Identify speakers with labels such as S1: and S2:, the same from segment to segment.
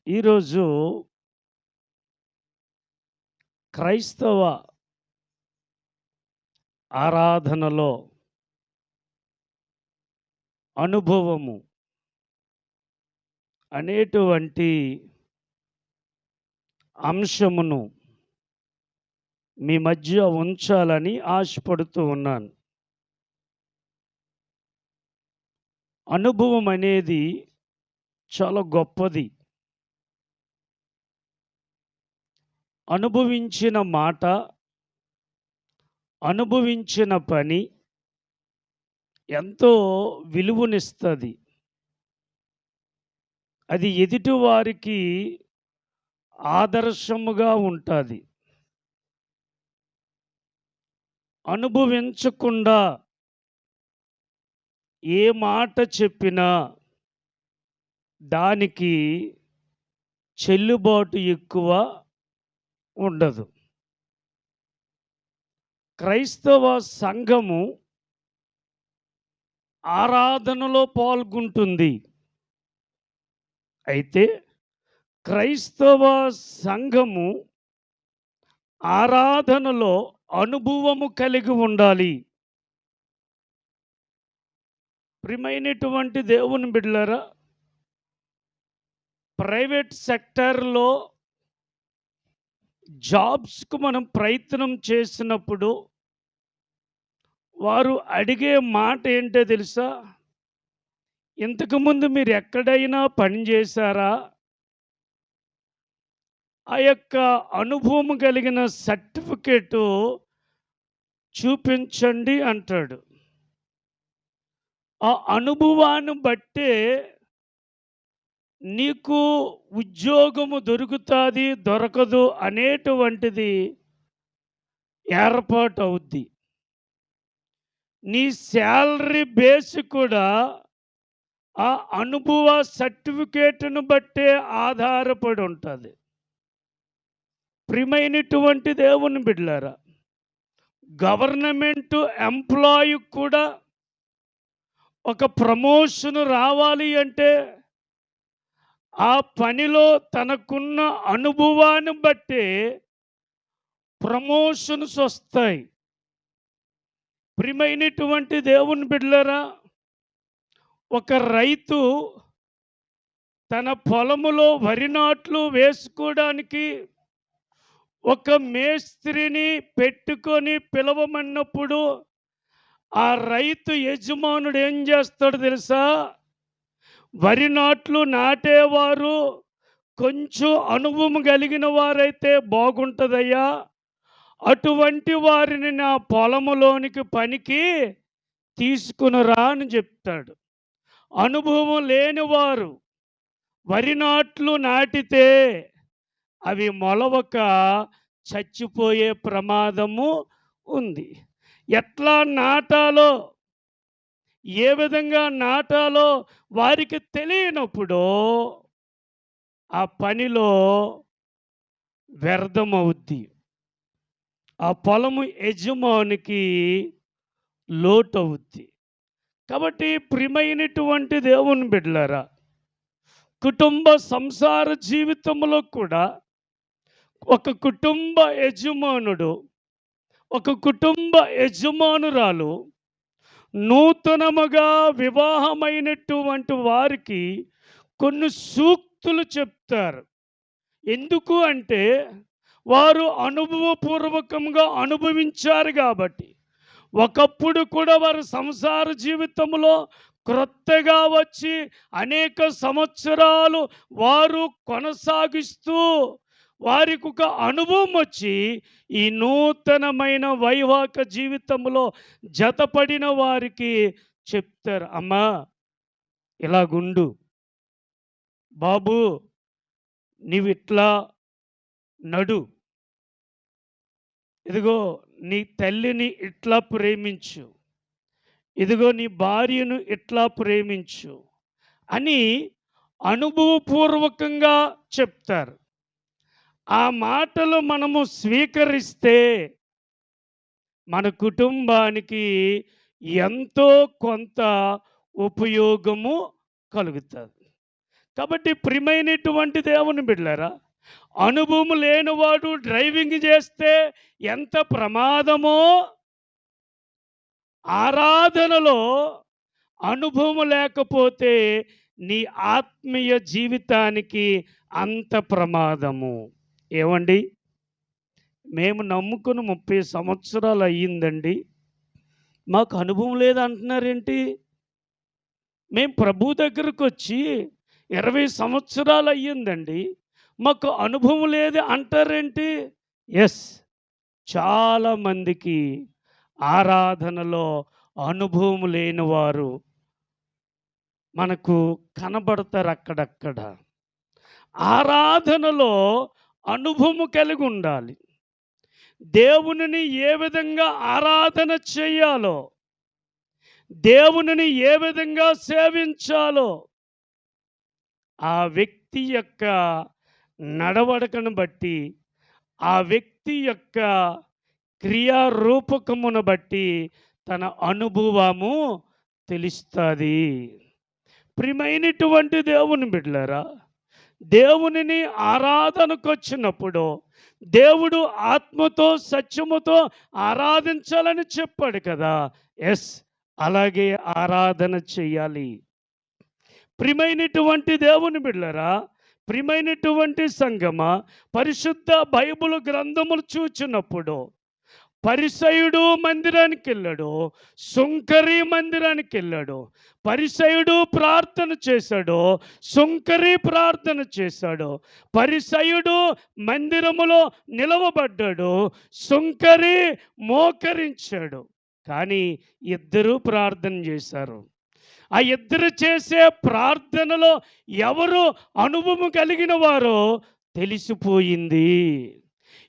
S1: ఈరోజు క్రైస్తవ ఆరాధనలో అనుభవము అనేటువంటి అంశమును మీ మధ్య ఉంచాలని ఆశపడుతూ ఉన్నాను. అనుభవం అనేది చాలా గొప్పది. అనుభవించిన మాట, అనుభవించిన పని ఎంతో విలువనిస్తది. అది ఎదుటివారికి ఆదర్శముగా ఉంటాది. అనుభవించకుండా ఏ మాట చెప్పినా దానికి చెల్లుబాటు ఎక్కువ ఉండదు. క్రైస్తవ సంఘము ఆరాధనలో పాల్గొంటుంది. అయితే క్రైస్తవ సంఘము ఆరాధనలో అనుభవము కలిగి ఉండాలి. ప్రియమైనటువంటి దేవుని బిడ్డలారా, ప్రైవేట్ సెక్టార్‌లో జాబ్స్‌కు మనం ప్రయత్నం చేసినప్పుడు వారు అడిగే మాట ఏంటో తెలుసా? ఇంతకుముందు మీరు ఎక్కడైనా పని చేశారా? ఆ యొక్క అనుభవం కలిగిన సర్టిఫికేటు చూపించండి అంటాడు. ఆ అనుభవాన్ని బట్టే నీకు ఉద్యోగము దొరుకుతాది, దొరకదు అనేటువంటిది ఏర్పాటవుద్ది. నీ శాలరీ బేస్ కూడా ఆ అనుభవ సర్టిఫికేట్‌ను బట్టే ఆధారపడి ఉంటది. ప్రియమైనటువంటి దేవుని బిడ్డలారా, గవర్నమెంట్ ఎంప్లాయీ కూడా ఒక ప్రమోషన్ రావాలి అంటే ఆ పనిలో తనకున్న అనుభవాన్ని బట్టే ప్రమోషన్స్ వస్తాయి. ప్రియమైనటువంటి దేవుని బిడ్డలారా, ఒక రైతు తన పొలములో వరి నాట్లు వేసుకోవడానికి ఒక మేస్త్రిని పెట్టుకొని పిలవమన్నప్పుడు ఆ రైతు యజమానుడు ఏం చేస్తాడు తెలుసా? వరి నాట్లు నాటేవారు కొంచెం అనుభవం కలిగిన వారైతే బాగుంటుందయ్యా, అటువంటి వారిని నా పొలములోనికి పనికి తీసుకుని రా అని చెప్తాడు. అనుభవం లేనివారు వరి నాట్లు నాటితే అవి మొలవక చచ్చిపోయే ప్రమాదము ఉంది. ఎట్లా నాటాలో, ఏ విధంగా నాటాలో వారికి తెలియనప్పుడు ఆ పనిలో వ్యర్థమవుద్ది. ఆ పొలము యజమానికి లోటవుద్ది. కాబట్టి ప్రియమైనటువంటి దేవుని బిడ్డలారా, కుటుంబ సంసార జీవితంలో కూడా ఒక కుటుంబ యజమానుడు, ఒక కుటుంబ యజమానురాలు నూతనముగా వివాహమైనటువంటి వారికి కొన్ని సూక్తులు చెప్తారు. ఎందుకు అంటే వారు అనుభవపూర్వకంగా అనుభవించారు కాబట్టి. ఒకప్పుడు కూడా వారు సంసార జీవితంలో క్రొత్తగా వచ్చి అనేక సంవత్సరాలు వారు కొనసాగిస్తూ వారికి ఒక అనుభవం వచ్చి ఈ నూతనమైన వైవాహిక జీవితంలో జతపడిన వారికి చెప్తారు, అమ్మా ఇలాగుండు, బాబు నీవిట్లా నడు, ఇదిగో నీ తల్లిని ఇట్లా ప్రేమించు, ఇదిగో నీ భార్యను ఇట్లా ప్రేమించు అని అనుభవపూర్వకంగా చెప్తారు. ఆ మాటలు మనము స్వీకరిస్తే మన కుటుంబానికి ఎంతో కొంత ఉపయోగము కలుగుతుంది. కాబట్టి ప్రియమైనటువంటి దేవుని బిడ్డలారా, అనుభవం లేనివాడు డ్రైవింగ్ చేస్తే ఎంత ప్రమాదమో, ఆరాధనలో అనుభవం లేకపోతే నీ ఆత్మీయ జీవితానికి అంత ప్రమాదము. ఏవండి, మేము నమ్ముకుని 30 సంవత్సరాలు అయ్యిందండి, మాకు అనుభవం లేదంటున్నారేంటి? మేము ప్రభు దగ్గరకు వచ్చి 20 సంవత్సరాలు అయ్యిందండి, మాకు అనుభవం లేదు అంటారేంటి? ఎస్, చాలామందికి ఆరాధనలో అనుభవం లేని వారు మనకు కనబడతారు అక్కడక్కడ. ఆరాధనలో అనుభవం కలిగి ఉండాలి. దేవునిని ఏ విధంగా ఆరాధన చేయాలో, దేవునిని ఏ విధంగా సేవించాలో ఆ వ్యక్తి యొక్క నడవడికను బట్టి, ఆ వ్యక్తి యొక్క క్రియారూపకమును బట్టి తన అనుభవము తెలుస్తుంది. ప్రియమైనటువంటి దేవుని బిడ్డలారా, దేవునిని ఆరాధనకు వచ్చినప్పుడు దేవుడు ఆత్మతో సత్యముతో ఆరాధించాలని చెప్పాడు కదా. ఎస్, అలాగే ఆరాధన చేయాలి. ప్రియమైనటువంటి దేవుని బిడ్డలారా, ప్రియమైనటువంటి సంగమా, పరిశుద్ధ బైబిల్ గ్రంథములు చూచినప్పుడు పరిసయుడు మందిరానికి వెళ్ళాడు, సుంకరి మందిరానికి వెళ్ళాడు. పరిసయుడు ప్రార్థన చేశాడు, సుంకరి ప్రార్థన చేశాడు. పరిసయుడు మందిరములో నిలవబడ్డాడు, సుంకరి మోకరించాడు. కానీ ఇద్దరూ ప్రార్థన చేశారు. ఆ ఇద్దరు చేసే ప్రార్థనలో ఎవరు అనుభవం కలిగిన వారో తెలిసిపోయింది.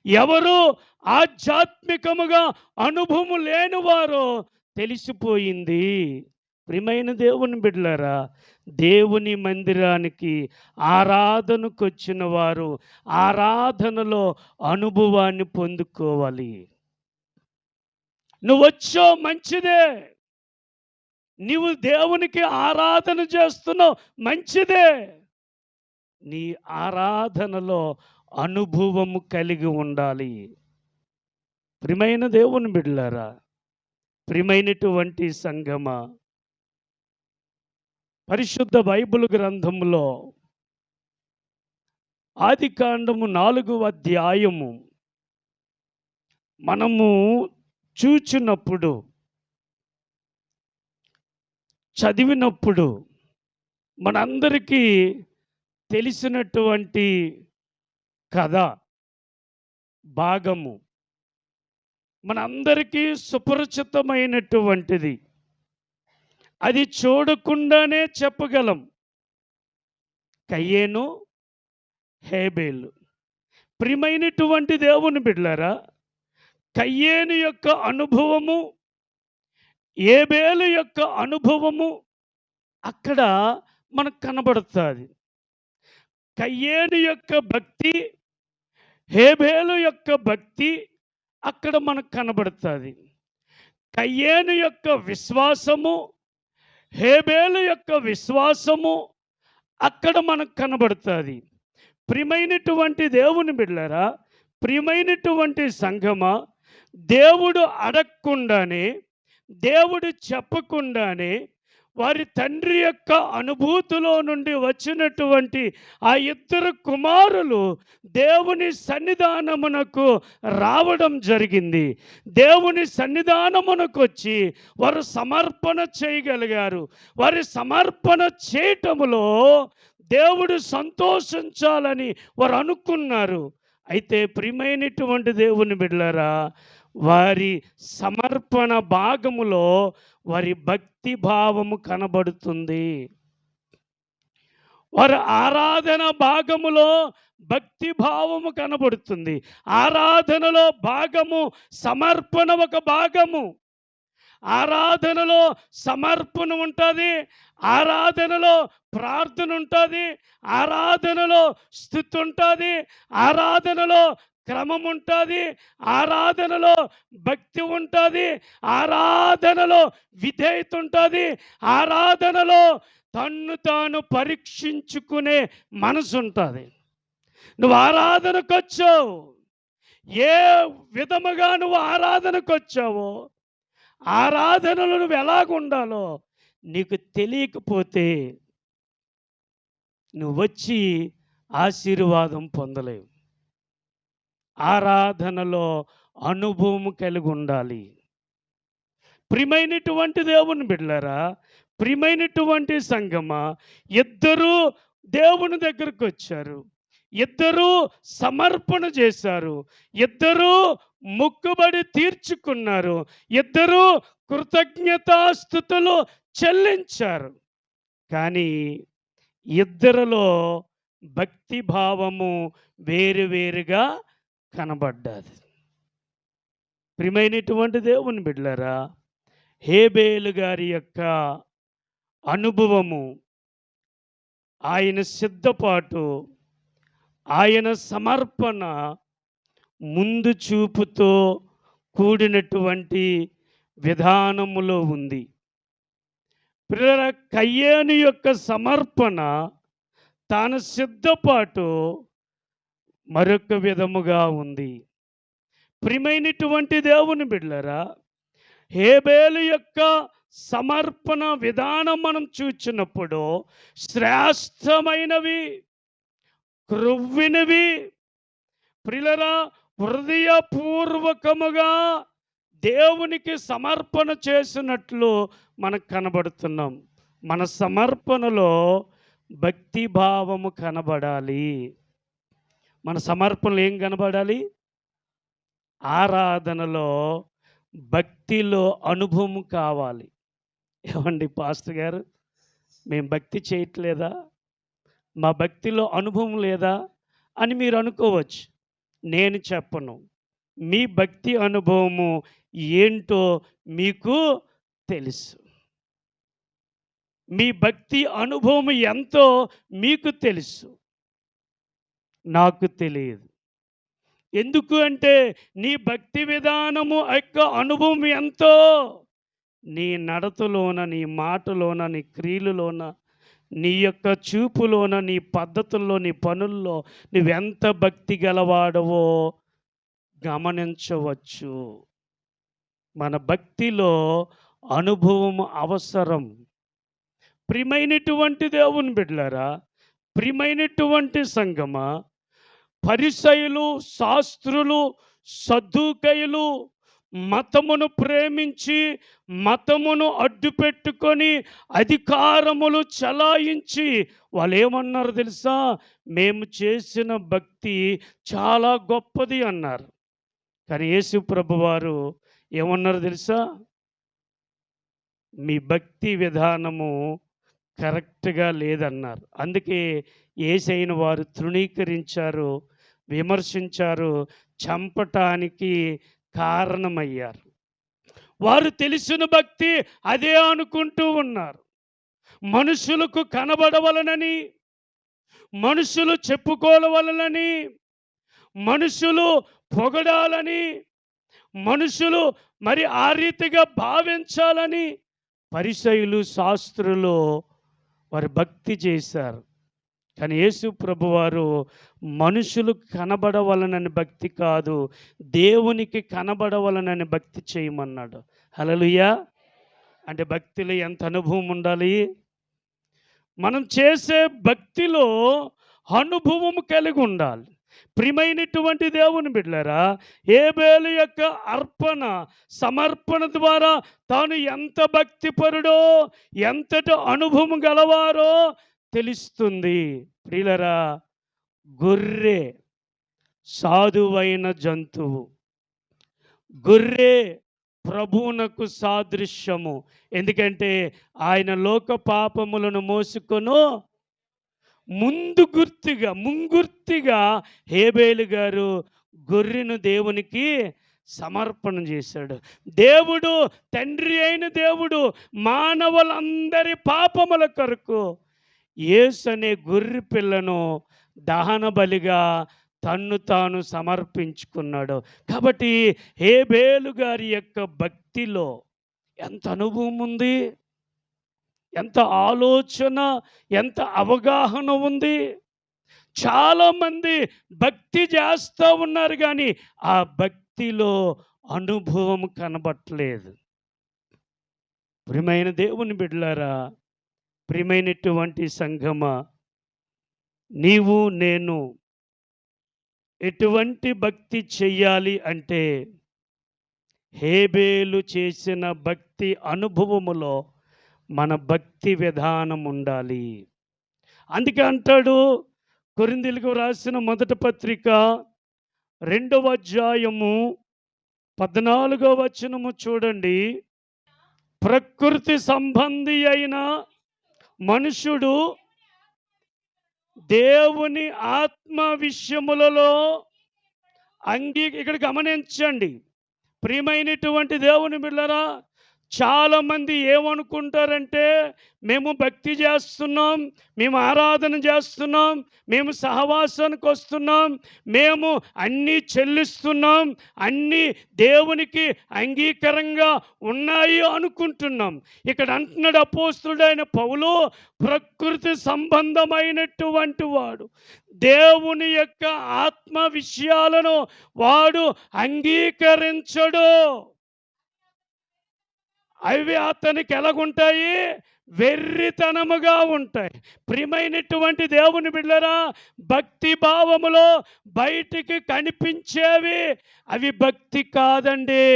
S1: ఎవరు ఆధ్యాత్మికముగా అనుభవం లేని వారో తెలిసిపోయింది. ప్రియమైన దేవుని బిడ్డలారా, దేవుని మందిరానికి ఆరాధనకు వచ్చిన వారు ఆరాధనలో అనుభవాన్ని పొందుకోవాలి. నువ్వు వచ్చో మంచిదే, నీవు దేవునికి ఆరాధన చేస్తున్నావు మంచిదే. నీ ఆరాధనలో అనుభవము కలిగి ఉండాలి. ప్రియమైన దేవుని బిడ్డలారా, ప్రియమైనటువంటి సంగమా, పరిశుద్ధ బైబిల్ గ్రంథంలో ఆదికాండము 4వ అధ్యాయము మనము చూచినప్పుడు, చదివినప్పుడు మనందరికీ తెలిసినటువంటి కథ భాగము, మనందరికీ సుపరిచితమైనటువంటిది. అది చూడకుండానే చెప్పగలం. కయ్యేను, హేబేలు. ప్రియమైనటువంటి దేవుని బిడ్డలారా, కయ్యేను యొక్క అనుభవము, హేబేలు యొక్క అనుభవము అక్కడ మనకు కనబడుతుంది. కయ్యేను యొక్క భక్తి, హేబేలు యొక్క భక్తి అక్కడ మనకు కనబడుతుంది. కయ్యేను యొక్క విశ్వాసము, హేబేలు యొక్క విశ్వాసము అక్కడ మనకు కనబడుతుంది. ప్రియమైనటువంటి దేవుని బిడ్డలారా, ప్రియమైనటువంటి సంఘమా, దేవుడు అడగకుండానే, దేవుడు చెప్పకుండానే వారి తండ్రి యొక్క అనుభూతిలో నుండి వచ్చినటువంటి ఆ ఇద్దరు కుమారులు దేవుని సన్నిధానమునకు రావడం జరిగింది. దేవుని సన్నిధానమునకు వచ్చి వారు సమర్పణ చేయగలిగారు. వారి సమర్పణ చేయటములో దేవుడు సంతోషించాలని వారు అనుకున్నారు. అయితే ప్రియమైనటువంటి దేవుని బిడ్డలారా, వారి సమర్పణ భాగములో వారి భక్తి భావము కనబడుతుంది. వారి ఆరాధన భాగములో భక్తి భావము కనబడుతుంది. ఆరాధనలో భాగము సమర్పణ ఒక భాగము. ఆరాధనలో సమర్పణ ఉంటుంది, ఆరాధనలో ప్రార్థన ఉంటుంది, ఆరాధనలో స్తుతి ఉంటుంది, ఆరాధనలో క్రమం ఉంటుంది, ఆరాధనలో భక్తి ఉంటుంది, ఆరాధనలో విధేయత ఉంటుంది, ఆరాధనలో తన్ను తాను పరీక్షించుకునే మనసు ఉంటుంది. నువ్వు ఆరాధనకు వచ్చావు, ఏ విధముగా నువ్వు ఆరాధనకు వచ్చావో, ఆరాధనలో నువ్వు ఎలాగుండాలో నీకు తెలియకపోతే నువ్వు వచ్చి ఆశీర్వాదం పొందలేవు. ఆరాధనలో అనుభవం కలిగి ఉండాలి. ప్రియమైనటువంటి దేవుని బిడ్డలారా, ప్రియమైనటువంటి సంగమా, ఇద్దరూ దేవుని దగ్గరకు వచ్చారు, ఇద్దరూ సమర్పణ చేశారు, ఇద్దరూ మొక్కుబడి తీర్చుకున్నారు, ఇద్దరూ కృతజ్ఞతాస్తుతులు చెల్లించారు. కానీ ఇద్దరిలో భక్తి భావము వేరువేరుగా కనబడ్డది. ప్రియమైనటువంటి దేవుని బిడ్డలారా, హేబేలు గారి యొక్క అనుభవము, ఆయన సిద్ధపాటు, ఆయన సమర్పణ ముందు చూపుతో కూడినటువంటి విధానములో ఉంది. ప్రియులారా, కయ్యేను యొక్క సమర్పణ, తాను సిద్ధపాటు మరొక విధముగా ఉంది. ప్రియమైనటువంటి దేవుని బిడ్డలారా, హేబేలు యొక్క సమర్పణ విధానం మనం చూచినప్పుడు శ్రేష్టమైనవి, క్రొవ్వినవి, ప్రియులారా, హృదయపూర్వకముగా దేవునికి సమర్పణ చేసినట్లు మనకు కనబడుతున్నాం. మన సమర్పణలో భక్తి భావము కనబడాలి. మన సమర్పణలు ఏం కనబడాలి? ఆరాధనలో భక్తిలో అనుభవం కావాలి. ఏమండి పాస్టర్ గారు, మేము భక్తి చేయట్లేదా, మా భక్తిలో అనుభవం లేదా అని మీరు అనుకోవచ్చు. నేను చెప్పను. మీ భక్తి అనుభవము ఏంటో మీకు తెలుసు. మీ భక్తి అనుభవం ఎంతో మీకు తెలుసు, నాకు తెలియదు. ఎందుకు అంటే నీ భక్తి విధానము యొక్క అనుభవం ఎంతో నీ నడతలోన, నీ మాటలోన, నీ క్రియలలోన, నీ యొక్క చూపులోన, నీ పద్ధతుల్లో, నీ పనుల్లో నువ్వెంత భక్తి గలవాడవో గమనించవచ్చు. మన భక్తిలో అనుభవం అవసరం. ప్రియమైనటువంటి దేవుని బిడ్డలారా, ప్రియమైనటువంటి సంగమా, పరిసయ్యులు, శాస్త్రులు, సద్దూకయ్యులు మతమును ప్రేమించి, మతమును అడ్డుపెట్టుకొని అధికారములు చలాయించి వాళ్ళు ఏమన్నారు తెలుసా? మేము చేసిన భక్తి చాలా గొప్పది అన్నారు. కానీ యేసు ప్రభువారు ఏమన్నారు తెలుసా? మీ భక్తి విధానము కరెక్ట్గా లేదన్నారు. అందుకే యేసయ్యను వారు తృణీకరించారు, విమర్శించారు, చంపటానికి కారణమయ్యారు. వారు తెలిసిన భక్తి అదే అనుకుంటూ ఉన్నారు. మనుషులకు కనబడవలనని, మనుషులు చెప్పుకోవలనని, మనుషులు పొగడాలని, మనుషులు మరి ఆ రీతిగా భావించాలని పరిసయ్యులు, శాస్త్రులు వారు భక్తి చేశారు. కానీ యేసు ప్రభువారు మనుషులు కనబడవలనని భక్తి కాదు, దేవునికి కనబడవలనని భక్తి చేయమన్నాడు. హల్లెలూయా. అంటే భక్తిలో ఎంత అనుభవం ఉండాలి? మనం చేసే భక్తిలో అనుభవం కలిగి ఉండాలి. ప్రియమైనటువంటి దేవుని బిడ్డలారా, హేబేలు యొక్క అర్పణ, సమర్పణ ద్వారా తాను ఎంత భక్తిపరుడో, ఎంతటి అనుభవం గలవారో తెలుస్తుంది. ప్రియులరా, గొర్రె సాధువైన జంతువు, గొర్రె ప్రభువునకు సాదృశ్యము. ఎందుకంటే ఆయన లోక పాపములను మోసుకొను ముంగుర్తిగా హేబేలు గారు గొర్రెను దేవునికి సమర్పణ చేశాడు. దేవుడు, తండ్రి అయిన దేవుడు మానవులందరి పాపముల కొరకు యేసు అనే గొర్రె పిల్లను దహన బలిగా తన్ను తాను సమర్పించుకున్నాడు. కాబట్టి హేబేలు గారి యొక్క భక్తిలో ఎంత అనుభవం ఉంది! ఎంత ఆలోచన, ఎంత అవగాహన ఉంది. చాలామంది భక్తి చేస్తూ ఉన్నారు కానీ ఆ భక్తిలో అనుభవం కనబడట్లేదు. ప్రియమైన దేవుని బిడ్డలారా, ప్రియమైనటువంటి సంఘమా, నీవు నేను ఎటువంటి భక్తి చెయ్యాలి అంటే హేబేలు చేసిన భక్తి అనుభవములో మన భక్తి విధానం ఉండాలి. అందుకే అంటాడు, కొరింథీయులకు రాసిన మొదటి పత్రిక 2వ అధ్యాయము 14వ వచనము చూడండి. ప్రకృతి సంబంధి అయిన మనుషుడు దేవుని ఆత్మ విషయములలో ఇక్కడ గమనించండి. ప్రియమైనటువంటి దేవుని బిడ్డలారా, చాలామంది ఏమనుకుంటారంటే మేము భక్తి చేస్తున్నాం, మేము ఆరాధన చేస్తున్నాం, మేము సహవాసానికి వస్తున్నాం, మేము అన్నీ చెల్లిస్తున్నాం, అన్నీ దేవునికి అంగీకారంగా ఉన్నాయి అనుకుంటున్నాం. ఇక్కడ అంటున్నాడు అపోస్తుడైన పౌలు, ప్రకృతి సంబంధమైనటువంటి వాడు దేవుని యొక్క ఆత్మ విషయాలను వాడు అంగీకరించడు. అవి అతనికి ఎలాగుంటాయి? వెర్రితనముగా ఉంటాయి. ప్రియమైనటువంటి దేవుని బిడ్డలారా, భక్తి భావములో బయటికి కనిపించేవి అవి భక్తి కాదండి.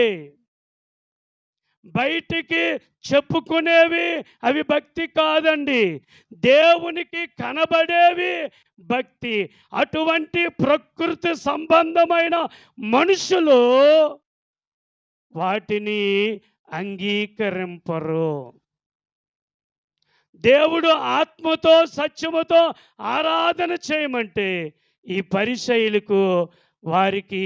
S1: బయటికి చెప్పుకునేవి అవి భక్తి కాదండి. దేవునికి కనబడేవి భక్తి. అటువంటి ప్రకృతి సంబంధమైన మనుషులు వాటిని అంగీకరింపరు. దేవుడు ఆత్మతో సత్యముతో ఆరాధన చేయమంటే ఈ పరిసయ్యులకు వారికి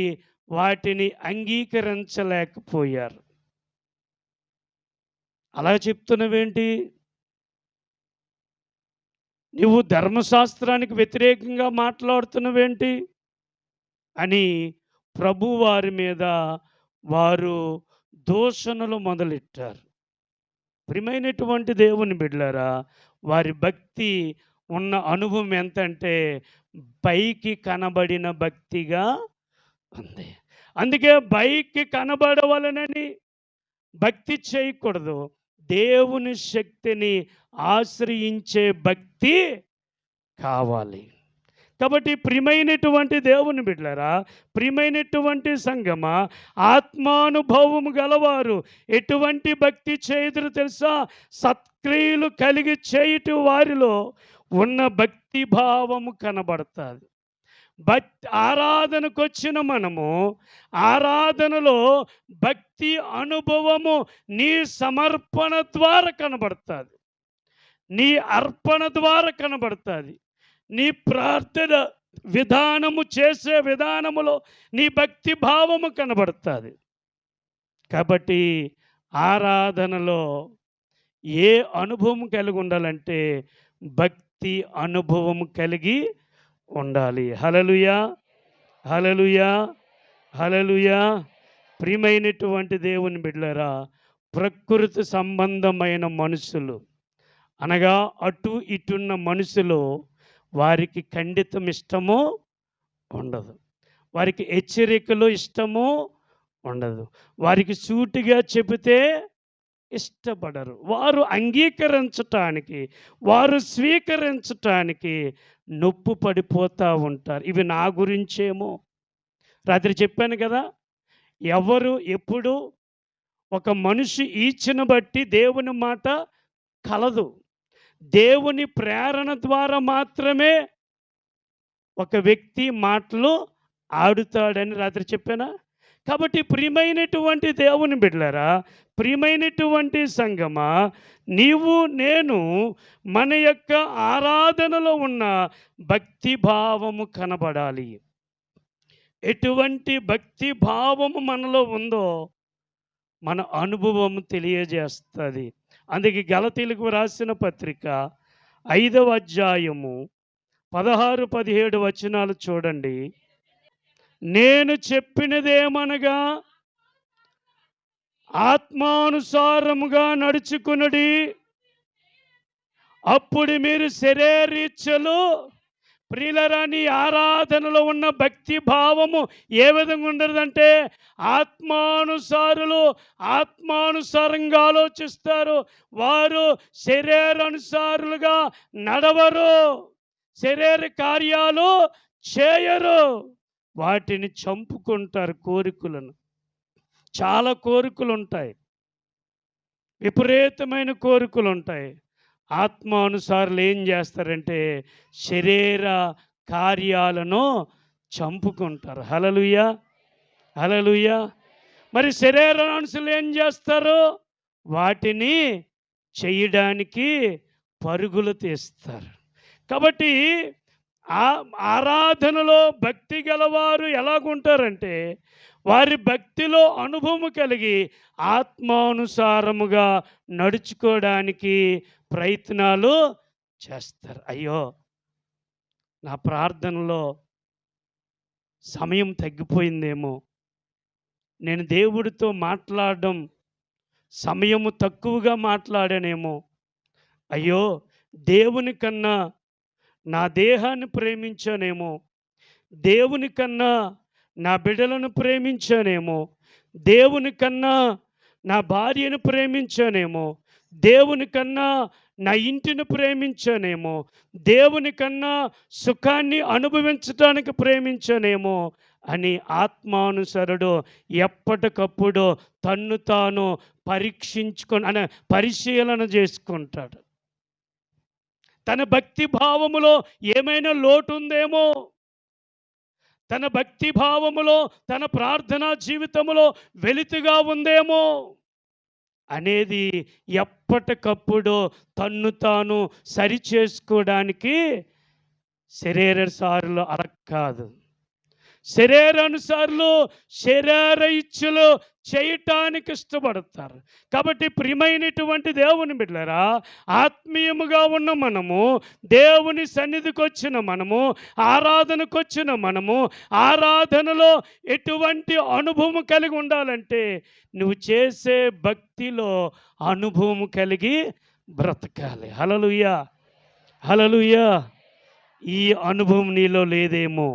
S1: వాటిని అంగీకరించలేకపోయారు. అలా చెప్తున్నవేంటి? నువ్వు ధర్మశాస్త్రానికి వ్యతిరేకంగా మాట్లాడుతున్నవేంటి అని ప్రభు వారి మీద వారు దూషణలు మొదలెట్టారు. ప్రియమైనటువంటి దేవుని బిడ్డలారా, వారి భక్తి ఉన్న అనుభవం ఎంతంటే పైకి కనబడిన భక్తిగా ఉంది. అందుకే పైకి కనబడవలనని భక్తి చేయకూడదు. దేవుని శక్తిని ఆశ్రయించే భక్తి కావాలి. కాబట్టి ప్రియమైనటువంటి దేవుని బిడ్డలారా, ప్రియమైనటువంటి సంగమా, ఆత్మానుభవము గలవారు ఎటువంటి భక్తి చేయుదురు తెలుసా? సత్క్రియలు కలిగి చేయుట వారిలో ఉన్న భక్తి భావము కనబడుతుంది. ఆరాధనకు వచ్చిన మనము ఆరాధనలో భక్తి అనుభవము నీ సమర్పణ ద్వారా కనబడుతుంది, నీ అర్పణ ద్వారా కనబడుతుంది, నీ ప్రార్థన విధానము చేసే విధానములో నీ భక్తి భావము కనబడుతుంది. కాబట్టి ఆరాధనలో ఏ అనుభవం కలిగి ఉండాలంటే భక్తి అనుభవం కలిగి ఉండాలి. హల్లెలూయా, హల్లెలూయా, హల్లెలూయా. ప్రియమైనటువంటి దేవుని బిడ్డలారా, ప్రకృతి సంబంధమైన మనుషులు అనగా అటు ఇటున్న మనుషులు వారికి ఖండితం ఇష్టము ఉండదు, వారికి హెచ్చరికలు ఇష్టము ఉండదు, వారికి సూటిగా చెబితే ఇష్టపడరు. వారు అంగీకరించటానికి, వారు స్వీకరించటానికి నొప్పు పడిపోతూ ఉంటారు. ఇవి నా గురించేమో. రాత్రి చెప్పాను కదా, ఎవరు ఎప్పుడు ఒక మనిషి ఈచ్ఛను బట్టి దేవుని మాట కలదు. దేవుని ప్రేరణ ద్వారా మాత్రమే ఒక వ్యక్తి మాటలు ఆడుతాడని రాత్రి చెప్పానా? కాబట్టి ప్రియమైనటువంటి దేవుని బిడ్డలారా, ప్రియమైనటువంటి సంగమా, నీవు నేను మన యొక్క ఆరాధనలో ఉన్న భక్తి భావము కనబడాలి. ఎటువంటి భక్తి భావము మనలో ఉందో మన అనుభవం తెలియజేస్తుంది. అందుకే గలతీయులకు రాసిన పత్రిక 5వ అధ్యాయము 16-17 వచనాలు చూడండి. నేను చెప్పినదేమనగా ఆత్మానుసారముగా నడుచుకునుడి, అప్పుడు మీరు శరీరీచ్ఛలు ప్రియులరా, నీ ఆరాధనలో ఉన్న భక్తి భావము ఏ విధంగా ఉండదంటే, ఆత్మానుసారులు ఆత్మానుసారంగా ఆలోచిస్తారు. వారు శరీరానుసారులుగా నడవరు, శరీర కార్యాలు చేయరు, వాటిని చంపుకుంటారు. కోరికలను, చాలా కోరికలు ఉంటాయి, విపరీతమైన కోరికలు ఉంటాయి. ఆత్మానుసారులు ఏం చేస్తారంటే శరీర కార్యాలను చంపుకుంటారు. హల్లెలూయా, హల్లెలూయా. మరి శరీరానుసారులు ఏం చేస్తారు? వాటిని చేయడానికి పరుగులు తీస్తారు. కాబట్టి ఆరాధనలో భక్తి గలవారు ఎలాగుంటారంటే, వారి భక్తిలో అనుభవం కలిగి ఆత్మానుసారముగా నడుచుకోవడానికి ప్రయత్నాలు చేస్తారు. అయ్యో, నా ప్రార్థనలో సమయం తగ్గిపోయిందేమో, నేను దేవుడితో మాట్లాడడం సమయము తక్కువగా మాట్లాడానేమో, అయ్యో దేవుని కన్నా నా దేహాన్ని ప్రేమించానేమో, దేవుని కన్నా నా బిడ్డలను ప్రేమించానేమో, దేవుని కన్నా నా భార్యను ప్రేమించానేమో, దేవుని కన్నా నా ఇంటిని ప్రేమించానేమో, దేవుని కన్నా సుఖాన్ని అనుభవించడానికి ప్రేమించానేమో అని ఆత్మానుసరుడు ఎప్పటికప్పుడు తన్ను తాను పరిశీలన చేసుకుంటాడు. తన భక్తి భావములో ఏమైనా లోటు ఉందేమో, తన భక్తి భావములో, తన ప్రార్థనా జీవితములో వెలితిగా ఉందేమో అనేది ఎప్పటికప్పుడు తన్ను తాను సరిచేసుకోవడానికి శరీరానుసారులు అలా కాదు. శరీరానుసారులు శరీర ఇచ్ఛలు చేయటానికి ఇష్టపడతారు. కాబట్టి ప్రియమైనటువంటి దేవుని బిడ్డలారా, ఆత్మీయముగా ఉన్న మనము, దేవుని సన్నిధికి వచ్చిన మనము, ఆరాధనకు వచ్చిన మనము, ఆరాధనలో ఎటువంటి అనుభవం కలిగి ఉండాలంటే, నువ్వు చేసే భక్తిలో అనుభవం కలిగి బ్రతకాలి. హల్లెలూయా, హల్లెలూయా. ఈ అనుభవం నీలో లేదేమో,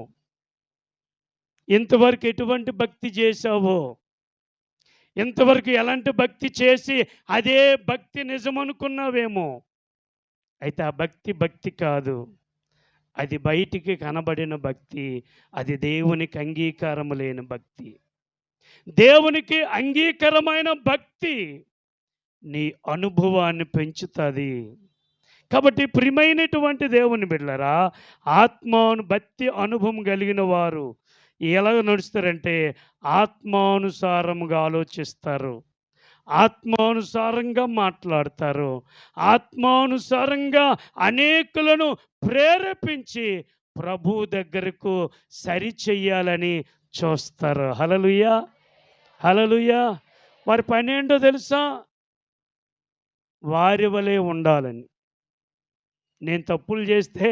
S1: ఇంతవరకు ఎటువంటి భక్తి చేశావో, ఇంతవరకు ఎలాంటి భక్తి చేసి అదే భక్తి నిజమనుకున్నావేమో, అయితే ఆ భక్తి కాదు, అది బయటికి కనబడిన భక్తి, అది దేవునికి అంగీకారము లేని భక్తి. దేవునికి అంగీకారమైన భక్తి నీ అనుభవాన్ని పెంచుతుంది. కాబట్టి ప్రియమైనటువంటి దేవుని బిడ్డలారా, భక్తి అనుభవం కలిగిన వారు ఎలా నడుస్తారంటే ఆత్మానుసారముగా ఆలోచిస్తారు, ఆత్మానుసారంగా మాట్లాడతారు, ఆత్మానుసారంగా అనేకులను ప్రేరేపించి ప్రభు దగ్గరకు సరిచెయ్యాలని చూస్తారు. హల్లెలూయా, హల్లెలూయా. వారి పని ఏంటో తెలుసా? వారి వలె ఉండాలని. నేను తప్పులు చేస్తే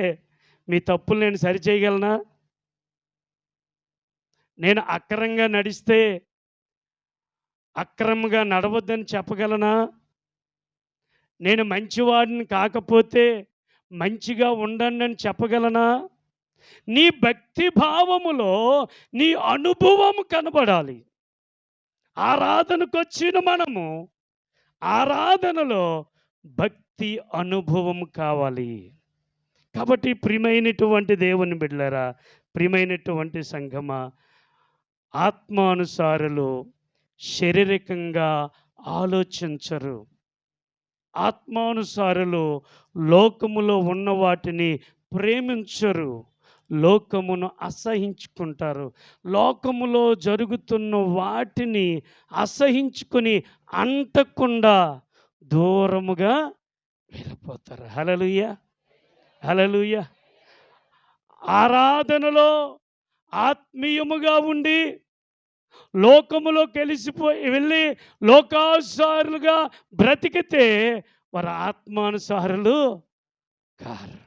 S1: మీ తప్పులు నేను సరిచేయగలనా? నేను అక్రమంగా నడిస్తే అక్రమంగా నడవద్దని చెప్పగలనా? నేను మంచివాడిని కాకపోతే మంచిగా ఉండండి అని చెప్పగలనా? నీ భక్తి భావములో నీ అనుభవం కనబడాలి. ఆరాధనకు వచ్చిన మనము ఆరాధనలో భక్తి అనుభవం కావాలి. కాబట్టి ప్రియమైనటువంటి దేవుని బిడ్డలారా, ప్రియమైనటువంటి సంఘమా, ఆత్మానుసారులు శారీరకంగా ఆలోచించరు. ఆత్మానుసారులు లోకములో ఉన్న వాటిని ప్రేమించరు, లోకమును అసహించుకుంటారు. లోకములో జరుగుతున్న వాటిని అసహించుకొని అంటకుండా దూరముగా వెళ్ళిపోతారు. హల్లెలూయా, హల్లెలూయా. ఆరాధనలో ఆత్మీయముగా ఉండి లోకములో వెళ్ళి లోకానుసారులుగా బ్రతికితే వారు ఆత్మానుసారులు కారు.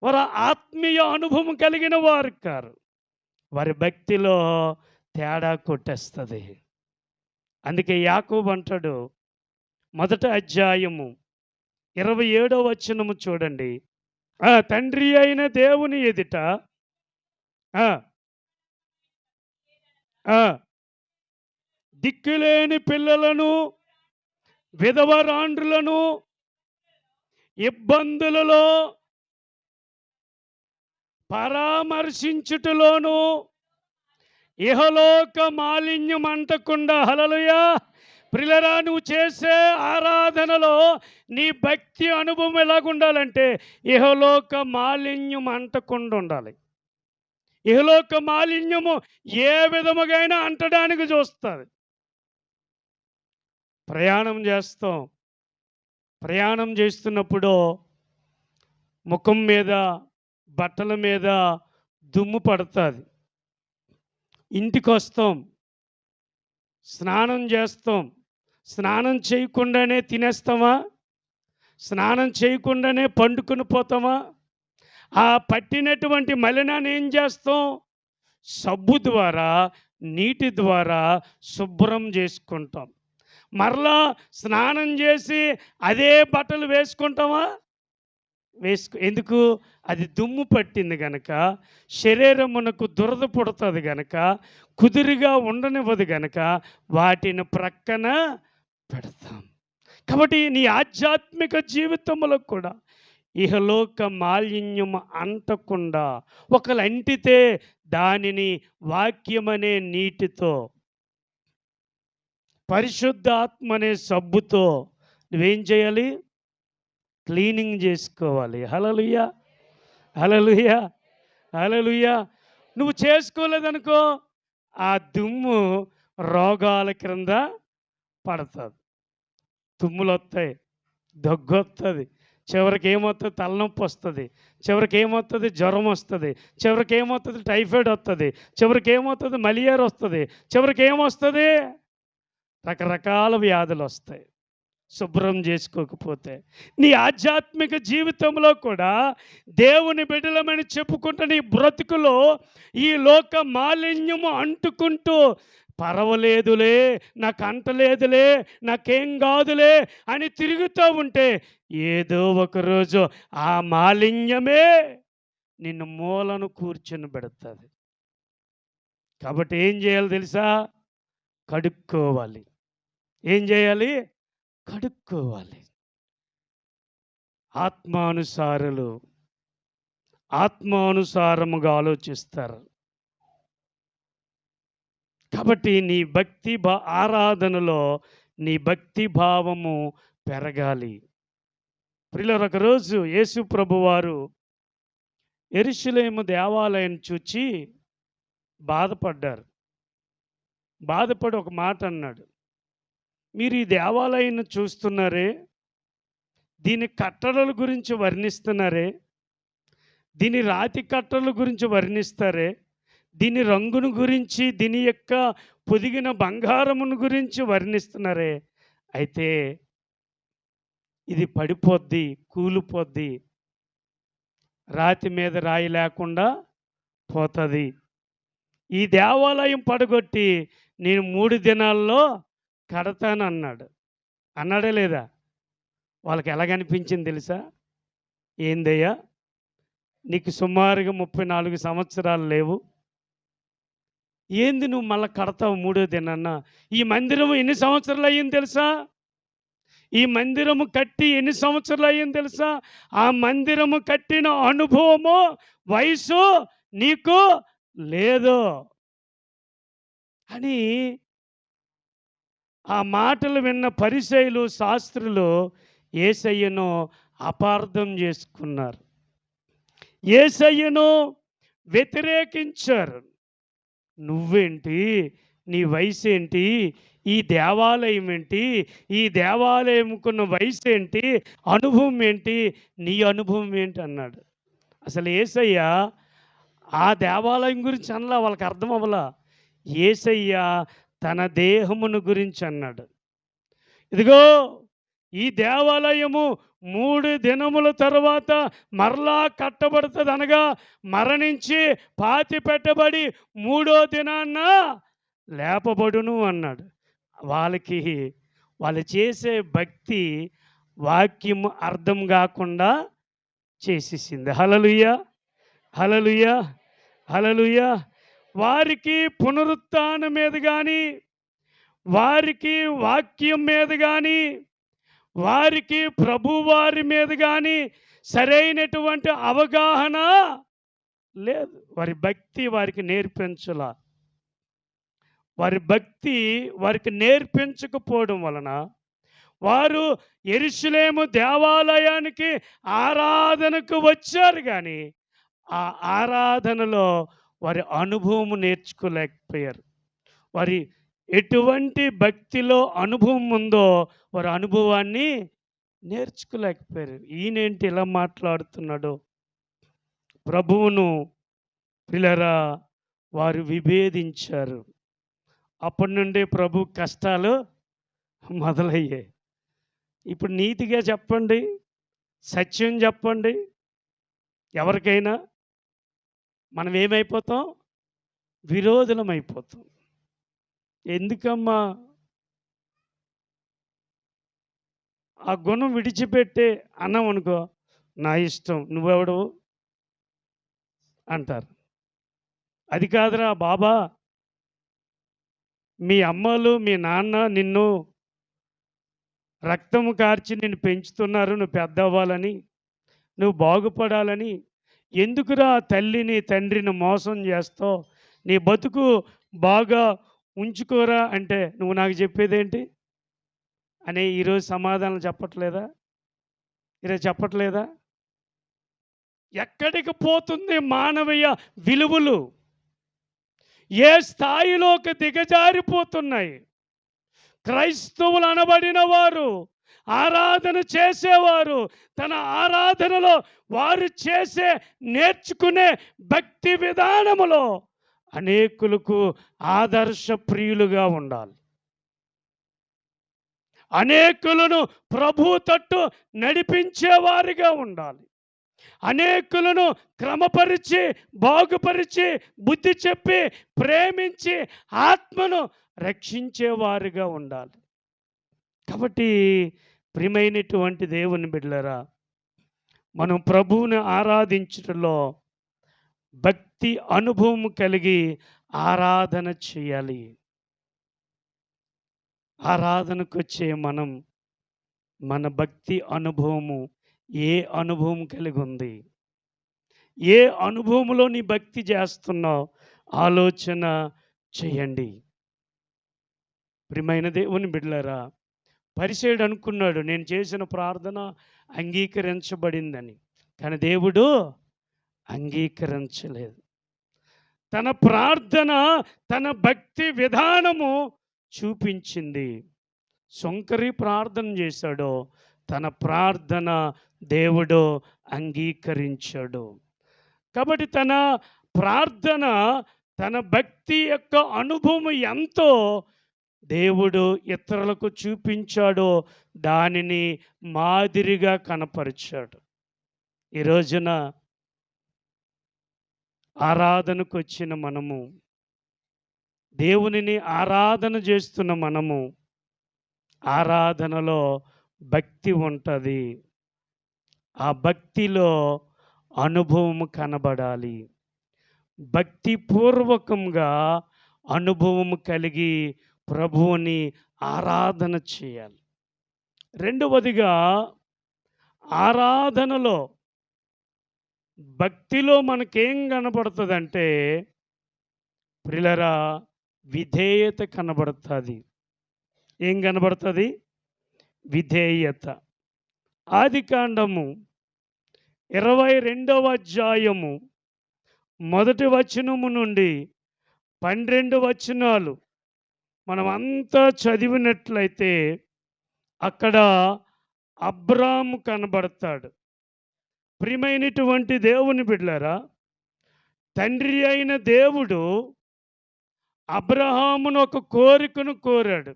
S1: వారు ఆత్మీయ అనుభవం కలిగిన వారు కారు. వారి భక్తిలో తేడా కొట్టేస్తుంది. అందుకే యాకోబు అంటాడు, 1వ అధ్యాయము 27వ వచనము చూడండి. తండ్రి అయిన దేవుని ఎదుట ఆ! ఆ! దిక్కులేని పిల్లలను, విధవరాండ్రులను ఇబ్బందులలో పరామర్శించుటలోను ఇహలోక మాలిన్యం అంటకుండా హల్లెలూయా. ప్రియులారా, నువ్వు చేసే ఆరాధనలో నీ భక్తి అనుభవం ఎలాగుండాలంటే ఇహలోక మాలిన్యం అంటకుండా ఉండాలి. ఇహలోక మాలిన్యము ఏ విధముగైనా అంటడానికి చూస్తుంది. ప్రయాణం చేస్తాం. ప్రయాణం చేస్తున్నప్పుడు ముఖం మీద, బట్టల మీద దుమ్ము పడుతుంది. ఇంటికొస్తాం, స్నానం చేస్తాం. స్నానం చేయకుండానే తినేస్తామా? స్నానం చేయకుండానే పండుకొని పోతామా? ఆ పట్టినటువంటి మలినాన్ని ఏం చేస్తాం? సబ్బు ద్వారా, నీటి ద్వారా శుభ్రం చేసుకుంటాం. మరలా స్నానం చేసి అదే బట్టలు వేసుకుంటామా? ఎందుకు? అది దుమ్ము పట్టింది గనక, శరీరమునకు దురద పుడుతుంది గనక, కుదురుగా ఉండనివ్వదు గనక వాటిని ప్రక్కన పెడతాం. కాబట్టి నీ ఆధ్యాత్మిక జీవితంలో కూడా ఇహలోక మాలిన్యం అంటకుండా, ఒకళ్ళు అంటితే దానిని వాక్యమనే నీటితో, పరిశుద్ధాత్మనే సబ్బుతో నువ్వేం చేయాలి? క్లీనింగ్ చేసుకోవాలి. హల్లెలూయా, హల్లెలూయా, హల్లెలూయా. నువ్వు చేసుకోలేదనుకో, ఆ దుమ్ము రోగాల క్రింద పడుతుంది. తుమ్ములు వస్తాయి, దగ్గు వస్తుంది, చివరికి ఏమవుతుంది? తలనొప్పి వస్తుంది, చివరికి ఏమవుతుంది? జ్వరం వస్తుంది, చివరికి ఏమవుతుంది? టైఫాయిడ్ వస్తుంది, చివరికి ఏమవుతుంది? మలేరియా వస్తుంది, చివరికి ఏమొస్తుంది? రకరకాల వ్యాధులు వస్తాయి శుభ్రం చేసుకోకపోతే. నీ ఆధ్యాత్మిక జీవితంలో కూడా దేవుని బిడ్డలమని చెప్పుకుంటూ నీ బ్రతుకులో ఈ లోక మాలిన్యము అంటుకుంటూ పర్వాలేదులే, నాకు అంటలేదులే, నాకేం కాదులే అని తిరుగుతూ ఉంటే ఏదో ఒకరోజు ఆ మాలిన్యమే నిన్ను మూలను కూర్చొని పెడుతుంది. కాబట్టి ఏం చేయాలి తెలుసా? కడుక్కోవాలి. ఏం చేయాలి? కడుక్కోవాలి. ఆత్మానుసారులు ఆత్మానుసారముగా ఆలోచిస్తారు. కాబట్టి నీ భక్తి ఆరాధనలో నీ భక్తి భావము పెరగాలి. ప్రియులారా, ఒకరోజు యేసు ప్రభువారు యెరూషలేము దేవాలయం చూచి బాధపడ్డారు. బాధపడి ఒక మాట అన్నాడు. మీరు ఈ దేవాలయాన్ని చూస్తున్నారే, దీని కట్టడల గురించి వర్ణిస్తున్నారే, దీని రాతి కట్టడల గురించి వర్ణిస్తారే, దీని రంగును గురించి, దీని యొక్క పొదిగిన బంగారమును గురించి వర్ణిస్తున్నారే, అయితే ఇది పడిపోద్ది, కూలిపోద్ది, రాతి మీద రాయి లేకుండా పోతుంది. ఈ దేవాలయం పడగొట్టి నేను 3 దినాల్లో కడతానన్నాడు. అన్నాడా లేదా? వాళ్ళకి ఎలాగనిపించింది తెలుసా? ఏందయ్యా, నీకు సుమారుగా 34 సంవత్సరాలు లేవు, ఏంది నువ్వు మళ్ళీ కడతావు 3వ దినాన్న? ఈ మందిరం ఎన్ని సంవత్సరాలు అయ్యింది తెలుసా? ఈ మందిరము కట్టి ఎన్ని సంవత్సరాలు అయ్యింది తెలుసా? ఆ మందిరము కట్టిన అనుభవము, వయసు నీకు లేదు అని ఆ మాటలు విన్న పరిసయ్యులు, శాస్త్రులు యేసయ్యను అపార్థం చేసుకున్నారు. యేసయ్యను వ్యతిరేకించారు. నువ్వేంటి, నీ వయసు ఏంటి, ఈ దేవాలయం ఏంటి, ఈ దేవాలయంకున్న వయసు ఏంటి, అనుభవం ఏంటి, నీ అనుభవం ఏంటి అన్నాడు. అసలు యేసయ్య ఆ దేవాలయం గురించి అనలా, వాళ్ళకి అర్థం అవ్వలా. యేసయ్య తన దేహమును గురించి అన్నాడు. ఇదిగో ఈ దేవాలయము 3 దినముల తర్వాత మరలా కట్టబడుతుంది, అనగా మరణించి పాతి పెట్టబడి 3వ దినాన్న లేపబడును అన్నాడు. వాళ్ళు చేసే భక్తి వాక్యము అర్థం కాకుండా చేసేసింది. హల్లెలూయా! హల్లెలూయా! హల్లెలూయా! వారికి పునరుత్థానం మీద గాని, వారికి వాక్యం మీద గాని, వారికి ప్రభువారి మీద గాని సరైనటువంటి అవగాహన లేదు. వారి భక్తి వారికి నేర్పించలా. వారి భక్తి వారికి నేర్పించకపోవడం వలన వారు యెరూషలేము దేవాలయానికి ఆరాధనకు వచ్చారు గాని, ఆ ఆరాధనలో వారి అనుభవం నేర్చుకోలేకపోయారు. వారి ఎటువంటి భక్తిలో అనుభవం ఉందో వారి అనుభవాన్ని నేర్చుకోలేకపోయారు. ఈయనేంటి ఇలా మాట్లాడుతున్నాడు? ప్రభువును ప్రియులారా వారు విభేదించారు. అప్పటి నుండి ప్రభు కష్టాలు మొదలయ్యాయి. ఇప్పుడు నీతిగా చెప్పండి, సత్యం చెప్పండి, ఎవరికైనా మనం ఏమైపోతాం? విరోధులమైపోతాం. ఎందుకమ్మా ఆ గుణం విడిచిపెట్టే అన్నాం అనుకో, నా ఇష్టం, నువ్వెవడవు అంటారు. అది కాదురా బాబా, మీ అమ్మలు మీ నాన్న నిన్ను రక్తము కార్చి నిన్ను పెంచుతున్నారు, నువ్వు పెద్ద అవ్వాలని, నువ్వు బాగుపడాలని. ఎందుకురా తల్లిని తండ్రిని మోసం చేస్తావు? నీ బతుకు బాగా ఉంచుకోరా అంటే నువ్వు నాకు చెప్పేదేంటి అని ఈరోజు సమాధానం చెప్పట్లేదా? ఈరోజు చెప్పట్లేదా? ఎక్కడికి పోతుంది మానవీయ విలువలు? ఏ స్థాయిలోకి దిగజారిపోతున్నాయి? క్రైస్తవులు అనబడిన వారు, ఆరాధన చేసేవారు, తన ఆరాధనలో వారు చేసే నేర్చుకునే భక్తి విధానములో అనేకులకు ఆదర్శ ప్రియులుగా ఉండాలి. అనేకులను ప్రభు తట్టు నడిపించేవారిగా ఉండాలి. అనేకులను క్రమపరిచి, బాగుపరిచి, బుద్ధి చెప్పి, ప్రేమించి, ఆత్మను రక్షించేవారిగా ఉండాలి. కాబట్టి ప్రియమైనటువంటి దేవుని బిడ్డలారా, మనం ప్రభువుని ఆరాధించటంలో భక్తి అనుభవం కలిగి ఆరాధన చేయాలి. ఆరాధనకు వచ్చే మనం మన భక్తి అనుభవము ఏ అనుభవం కలిగి ఉంది? ఏ అనుభవంలో నీ భక్తి చేస్తున్నావు? ఆలోచన చేయండి. ప్రియమైన దేవుని బిడ్డలారా, పరిసయ్యుడు అనుకున్నాడు నేను చేసిన ప్రార్థన అంగీకరించబడిందని. కానీ దేవుడు అంగీకరించలేదు. తన ప్రార్థన, తన భక్తి విధానము చూపించింది. సొంకరి ప్రార్థన చేశాడో తన ప్రార్థన దేవుడు అంగీకరించాడు. కాబట్టి తన ప్రార్థన, తన భక్తి యొక్క అనుభవం ఎంతో దేవుడు ఇతరులకు చూపించాడో దానిని మాదిరిగా కనపరిచాడు. ఈ రోజున ఆరాధనకు వచ్చిన మనము, దేవునిని ఆరాధన చేస్తున్న మనము, ఆరాధనలో భక్తి ఉంటుంది. ఆ భక్తిలో అనుభవం కనబడాలి. భక్తిపూర్వకంగా అనుభవం కలిగి ప్రభువుని ఆరాధన చేయాలి. రెండవదిగా ఆరాధనలో భక్తిలో మనకేం కనబడుతుందంటే ప్రియులారా విధేయత కనబడుతుంది. ఏం కనబడుతుంది? విధేయత. ఆదికాండము 22వ అధ్యాయము 1వ వచనము నుండి 12 వచనాలు మనం అంతా చదివినట్లయితే అక్కడ అబ్రాము కనబడతాడు. ప్రియమైనటువంటి దేవుని బిడ్డలారా, తండ్రి అయిన దేవుడు అబ్రహామును ఒక కోరికను కోరాడు.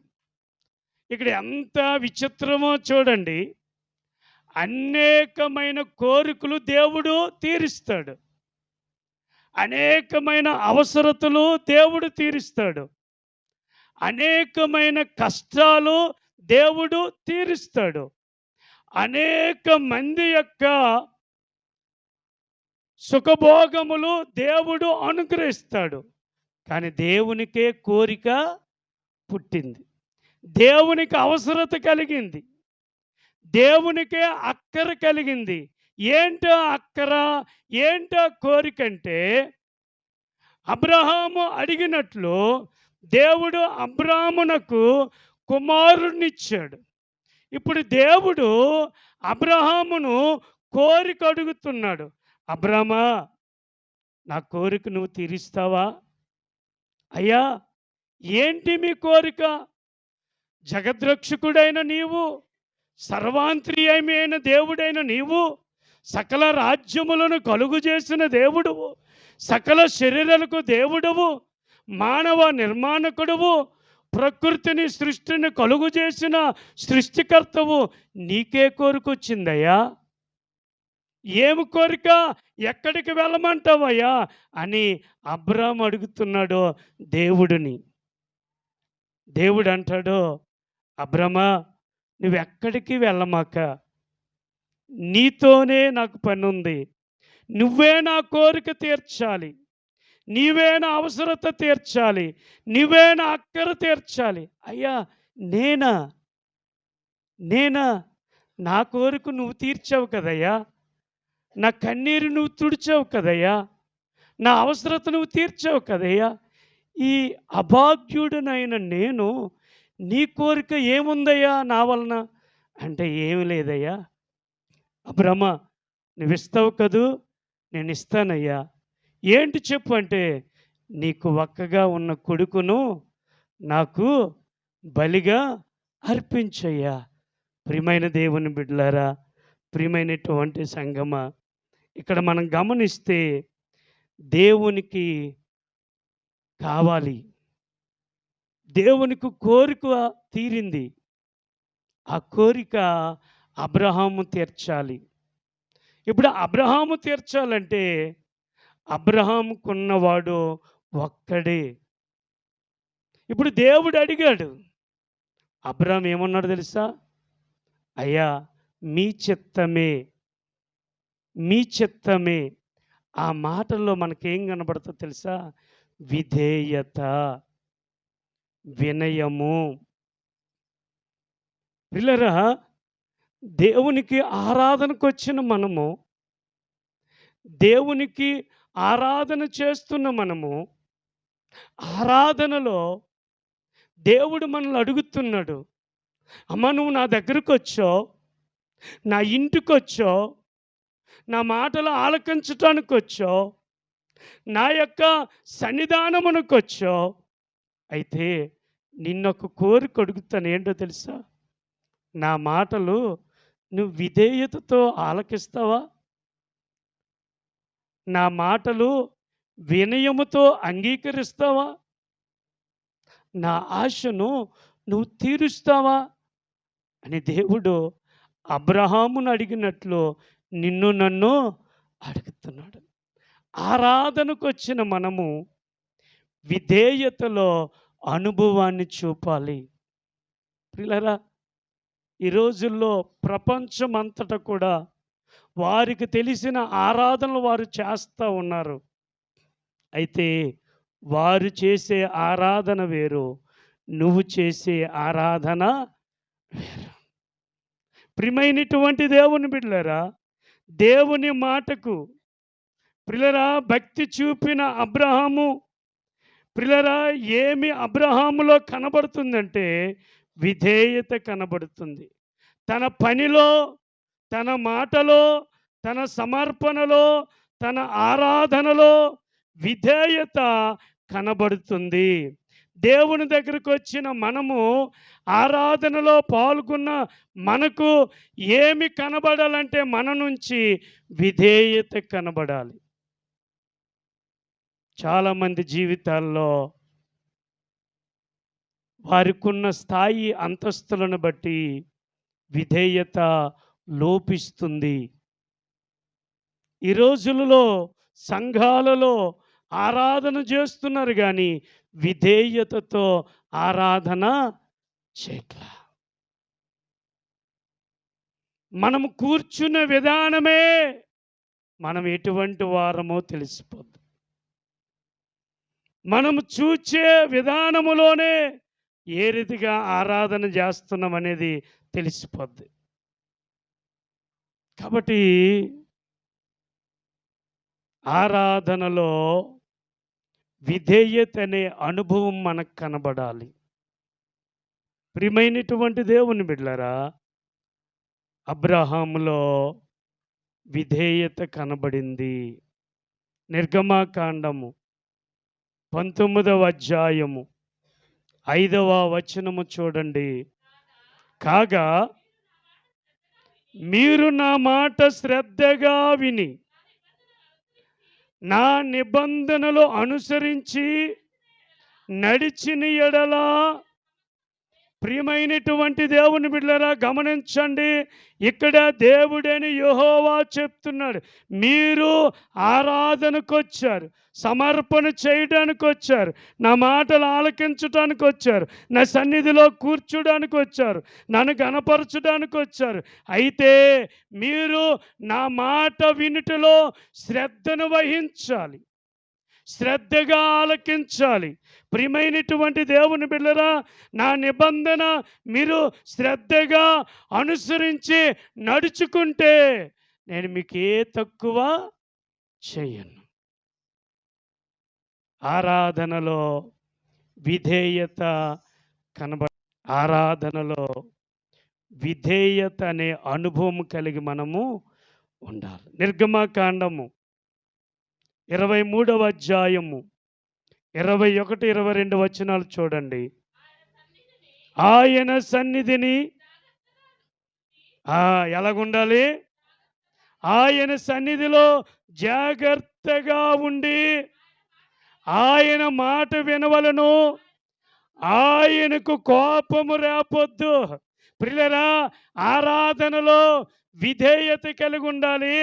S1: ఇక్కడ ఎంత విచిత్రమో చూడండి. అనేకమైన కోరికలు దేవుడు తీరుస్తాడు. అనేకమైన అవసరతలు దేవుడు తీరుస్తాడు. అనేకమైన కష్టాలు దేవుడు తీరుస్తాడు. అనేక మంది యొక్క సుఖభోగములు దేవుడు అనుగ్రహిస్తాడు. కానీ దేవునికే కోరిక పుట్టింది. దేవునికి అవసరత కలిగింది. దేవునికే అక్కర కలిగింది. ఏంటో అక్కర, ఏంటో కోరికంటే అబ్రహాము అడిగినట్లు దేవుడు అబ్రామునకు కుమారుణ్ణిచ్చాడు. ఇప్పుడు దేవుడు అబ్రహామును కోరిక అడుగుతున్నాడు. అబ్రామా, నా కోరిక నువ్వు తీరుస్తావా? అయ్యా, ఏంటి మీ కోరిక? జగద్రక్షకుడైన నీవు, సర్వాంతర్యామైన దేవుడైన నీవు, సకల రాజ్యములను కలుగు చేసిన దేవుడువు, సకల శరీరాలకు దేవుడవు, మానవ నిర్మాణకుడువు, ప్రకృతిని సృష్టిని కలుగు చేసిన సృష్టికర్తవు, నీకే కోరికొచ్చిందయ్యా? ఏమి కోరిక? ఎక్కడికి వెళ్ళమంటావయ్యా అని అబ్రాము అడుగుతున్నాడు దేవుడిని. దేవుడు అంటాడు, అబ్రామా, నువ్వెక్కడికి వెళ్ళమాక, నీతోనే నాకు పని ఉంది. నువ్వే నా కోరిక తీర్చాలి, నీవే నా అవసరత తీర్చాలి, నువ్వే నా అక్కర తీర్చాలి. అయ్యా, నేనా నేనా నా కోరిక నువ్వు తీర్చావు కదయ్యా, నా కన్నీరు నువ్వు తుడిచావు కదయ్యా, నా అవసరత నువ్వు తీర్చావు కదయ్యా. ఈ అభాగ్యుడనైన నేను నీ కోరిక ఏముందయ్యా నా వలన అంటే, ఏమి లేదయ్యా. అబ్రహ్మ, నువ్వు ఇస్తావు కదూ, నేను ఇస్తానయ్యా. ఏంటి చెప్పు అంటే, నీకు ఒక్కగా ఉన్న కొడుకును నాకు బలిగా అర్పించయ్యా. ప్రియమైన దేవుని బిడ్డలారా, ప్రియమైనటువంటి సంగమ, ఇక్కడ మనం గమనిస్తే దేవునికి కావాలి, దేవునికి కోరిక తీరింది. ఆ కోరిక అబ్రహాము తీర్చాలి. ఇప్పుడు అబ్రహాము తీర్చాలంటే అబ్రహాముకున్నవాడు ఒక్కడే. ఇప్పుడు దేవుడు అడిగాడు. అబ్రహాం ఏమన్నాడు తెలుసా? అయ్యా, మీ చిత్తమే, మీ చిత్తమే. ఆ మాటల్లో మనకేం కనబడుతుందో తెలుసా? విధేయత, వినయము. పిల్లరా, దేవునికి ఆరాధనకు వచ్చిన మనము, దేవునికి ఆరాధన చేస్తున్న మనము, ఆరాధనలో దేవుడు మనల్ని అడుగుతున్నాడు, అమ్మ నువ్వు నా దగ్గరకు వచ్చావు, నా ఇంటికి వచ్చావు, నా మాటలు ఆలకించటానికి వచ్చావు, నా యొక్క సన్నిధానమునకు వచ్చావు. అయితే నిన్నొక కోరిక అడుగుతాను, ఏంటో తెలుసా? నా మాటలు నువ్వు విధేయతతో ఆలకిస్తావా? నా మాటలు వినయముతో అంగీకరిస్తావా? నా ఆశను నువ్వు తీరుస్తావా అని దేవుడు అబ్రహామును అడిగినట్లు నిన్ను నన్ను అడుగుతున్నాడు. ఆరాధనకు వచ్చిన మనము విధేయతలో అనుభవాన్ని చూపాలి. ప్రియులారా, ఈ రోజుల్లో ప్రపంచమంతటా కూడా వారికి తెలిసిన ఆరాధనలు వారు చేస్తూ ఉన్నారు. అయితే వారు చేసే ఆరాధన వేరు, నువ్వు చేసే ఆరాధన వేరు. ప్రియమైనటువంటి దేవుని బిడ్డలారా, దేవుని మాటకు ప్రియులారా భక్తి చూపిన అబ్రహాము, ప్రియులారా ఏమి అబ్రహాములో కనబడుతుందంటే విధేయత కనబడుతుంది. తన పనిలో, తన మాటలో, తన సమర్పణలో, తన ఆరాధనలో విధేయత కనబడుతుంది. దేవుని దగ్గరకు వచ్చిన మనము, ఆరాధనలో పాల్గొన్న మనకు ఏమి కనబడాలంటే మన నుంచి విధేయత కనబడాలి. చాలామంది జీవితాల్లో వారికున్న స్థాయి అంతస్తులను బట్టి విధేయత లోపిస్తుంది. ఈ రోజులలో సంఘాలలో ఆరాధన చేస్తున్నారు కానీ విధేయతతో ఆరాధన చేయట్లా. మనం కూర్చున్న విధానమే మనం ఎటువంటి వారమో తెలిసిపోద్ది. మనం చూచే విధానములోనే ఏ రీతిగా ఆరాధన చేస్తున్నాం అనేది తెలిసిపోద్ది. కాబట్టి ఆరాధనలో విధేయత అనే అనుభవం మనకు కనబడాలి. ప్రియమైనటువంటి దేవుని బిడ్డలారా, అబ్రహాములో విధేయత కనబడింది. నిర్గమాకాండము 19వ అధ్యాయము 5వ వచనము చూడండి. కాగా మీరు నా మాట శ్రద్ధగా విని నా నిబంధనలు అనుసరించి నడిచిన ఎడల, ప్రియమైనటువంటి దేవుని బిడ్డలారా గమనించండి, ఇక్కడ దేవుడని యెహోవా చెప్తున్నాడు, మీరు ఆరాధనకు వచ్చారు, సమర్పణ చేయడానికి వచ్చారు, నా మాటలు ఆలకించడానికి వచ్చారు, నా సన్నిధిలో కూర్చోడానికి వచ్చారు, నన్ను గణపరచడానికి వచ్చారు. అయితే మీరు నా మాట వినుటలో శ్రద్ధను వహించాలి, శ్రద్ధగా ఆలకించాలి. ప్రియమైనటువంటి దేవుని బిడ్డలారా, నా నిబంధన మీరు శ్రద్ధగా అనుసరించి నడుచుకుంటే నేను మీకు ఏ తక్కువ చేయను. ఆరాధనలో విధేయత ఆరాధనలో విధేయత అనే అనుభవం కలిగి మనము ఉండాలి. నిర్గమకాండము 23వ అధ్యాయము 21, 22 వచనాలు చూడండి. ఆయన సన్నిధిని ఎలాగుండాలి? ఆయన సన్నిధిలో జాగ్రత్తగా ఉండి ఆయన మాట వినవలను, ఆయనకు కోపము రేపొద్దు. ప్రియులారా, ఆరాధనలో విధేయత కలిగి ఉండాలి.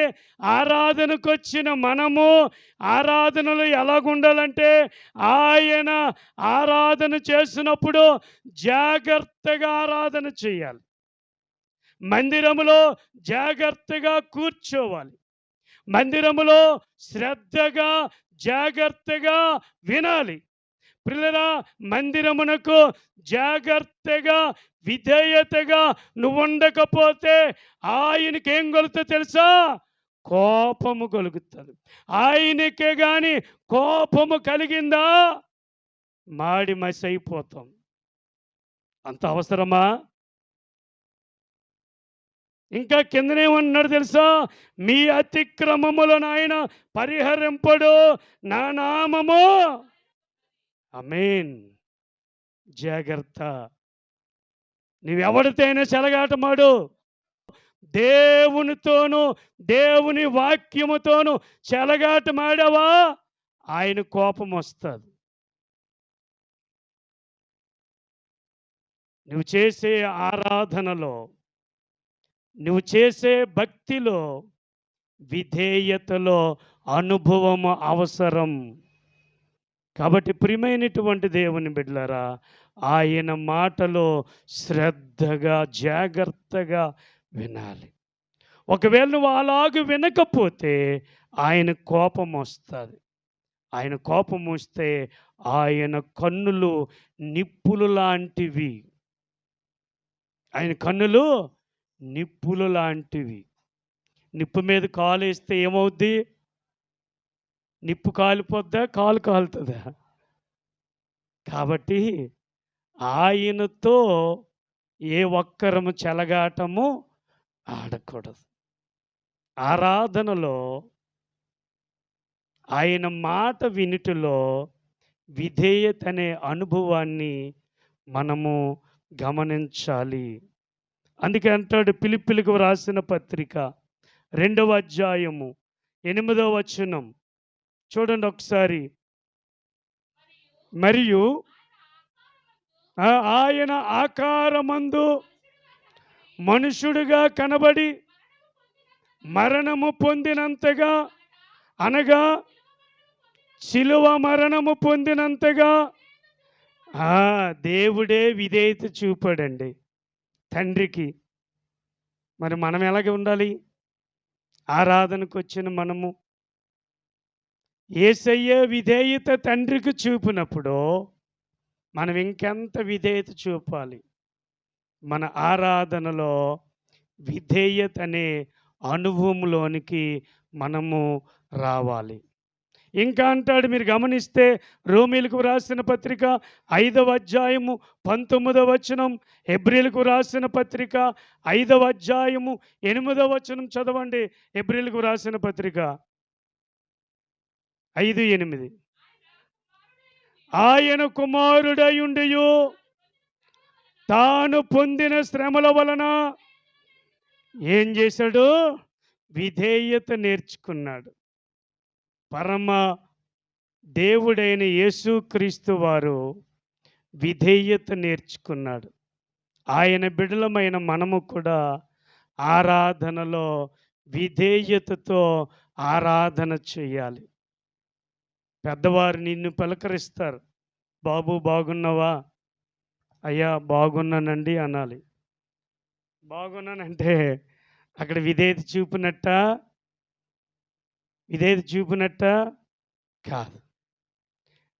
S1: ఆరాధనకు వచ్చిన మనము ఆరాధనలో ఎలాగుండాలంటే, ఆయన ఆరాధన చేసినప్పుడు జాగ్రత్తగా ఆరాధన చేయాలి. మందిరములో జాగ్రత్తగా కూర్చోవాలి. మందిరములో శ్రద్ధగా జాగ్రత్తగా వినాలి. ప్రియులారా, మందిరమునకు జాగ్రత్తగా విధేయతగా నువ్వు ఉండకపోతే ఆయనకేం కలుగుతుందో తెలుసా? కోపము కలుగుతుంది. ఆయనకే కానీ కోపము కలిగిందా మాడి మసి అయిపోతాం. అంత అవసరమా? ఇంకా కిందనేమన్నాడు తెలుసా? మీ అతిక్రమములను ఆయన పరిహరింపడు, నా నామము. ఆమేన్. జాగ్రత్త. నువ్వెవరితో అయినా చెలగాటమాడు, దేవునితోనూ దేవుని వాక్యముతోనూ చెలగాటమాడావా ఆయన కోపం వస్తుంది. నువ్వు చేసే ఆరాధనలో, నువ్వు చేసే భక్తిలో, విధేయతలో అనుభవము అవసరం. కాబట్టి ప్రియమైనటువంటి దేవుని బిడ్డలారా, ఆయన మాటలో శ్రద్ధగా జాగ్రత్తగా వినాలి. ఒకవేళ నువ్వు అలాగ వినకపోతే ఆయన కోపం వస్తుంది. ఆయన కోపం వస్తే ఆయన కన్నులు నిప్పులు లాంటివి. ఆయన కన్నులు నిప్పులు లాంటివి. నిప్పు మీద కాలు వేస్తే ఏమవుద్ది? నిప్పు కాలిపోద్దా? కాలు కాలుతుందా? కాబట్టి ఆయనతో ఏ ఒక్కరము చెలగాటము ఆడకూడదు. ఆరాధనలో ఆయన మాట వినుటలో విధేయత అనే అనుభవాన్ని మనము గమనించాలి. అందుకే అంటాడు, ఫిలిప్పీయులకు రాసిన పత్రిక 2వ అధ్యాయము 8వ వచనం చూడండి ఒకసారి. మరియు ఆయన ఆకారమందు మనుషుడుగా కనబడి మరణము పొందినంతగా, అనగా శిలువ మరణము పొందినంతగా దేవుడే విధేయత చూపాడండి తండ్రికి. మరి మనం ఎలాగ ఉండాలి? ఆరాధనకొచ్చిన మనము యేసయ్య విధేయత తండ్రికి చూపినప్పుడు మనం ఇంకెంత విధేయత చూపాలి? మన ఆరాధనలో విధేయత అనే అనుభవంలోనికి మనము రావాలి. ఇంకా అంటాడు, మీరు గమనిస్తే రోమీలకు రాసిన పత్రిక 5వ అధ్యాయము 19వ వచనం, హెబ్రీలకు రాసిన పత్రిక 5వ అధ్యాయము 8వ వచనం చదవండి. హెబ్రీలకు రాసిన పత్రిక 5:8. ఆయన కుమారుడయుండియు తాను పొందిన శ్రమల వలన ఏం చేశాడు? విధేయత నేర్చుకున్నాడు. పరమ దేవుడైన యేసుక్రీస్తు వారు విధేయత నేర్చుకున్నాడు. ఆయన బిడ్డలమైన మనము కూడా ఆరాధనలో విధేయతతో ఆరాధన చేయాలి. పెద్దవారు నిన్ను పలకరిస్తారు. బాబు బాగున్నావా? అయ్యా బాగున్నానండి అనాలి. బాగున్నానంటే అక్కడ విధేయత చూపినట్టా? విధేయత చూపినట్టా? కాదు.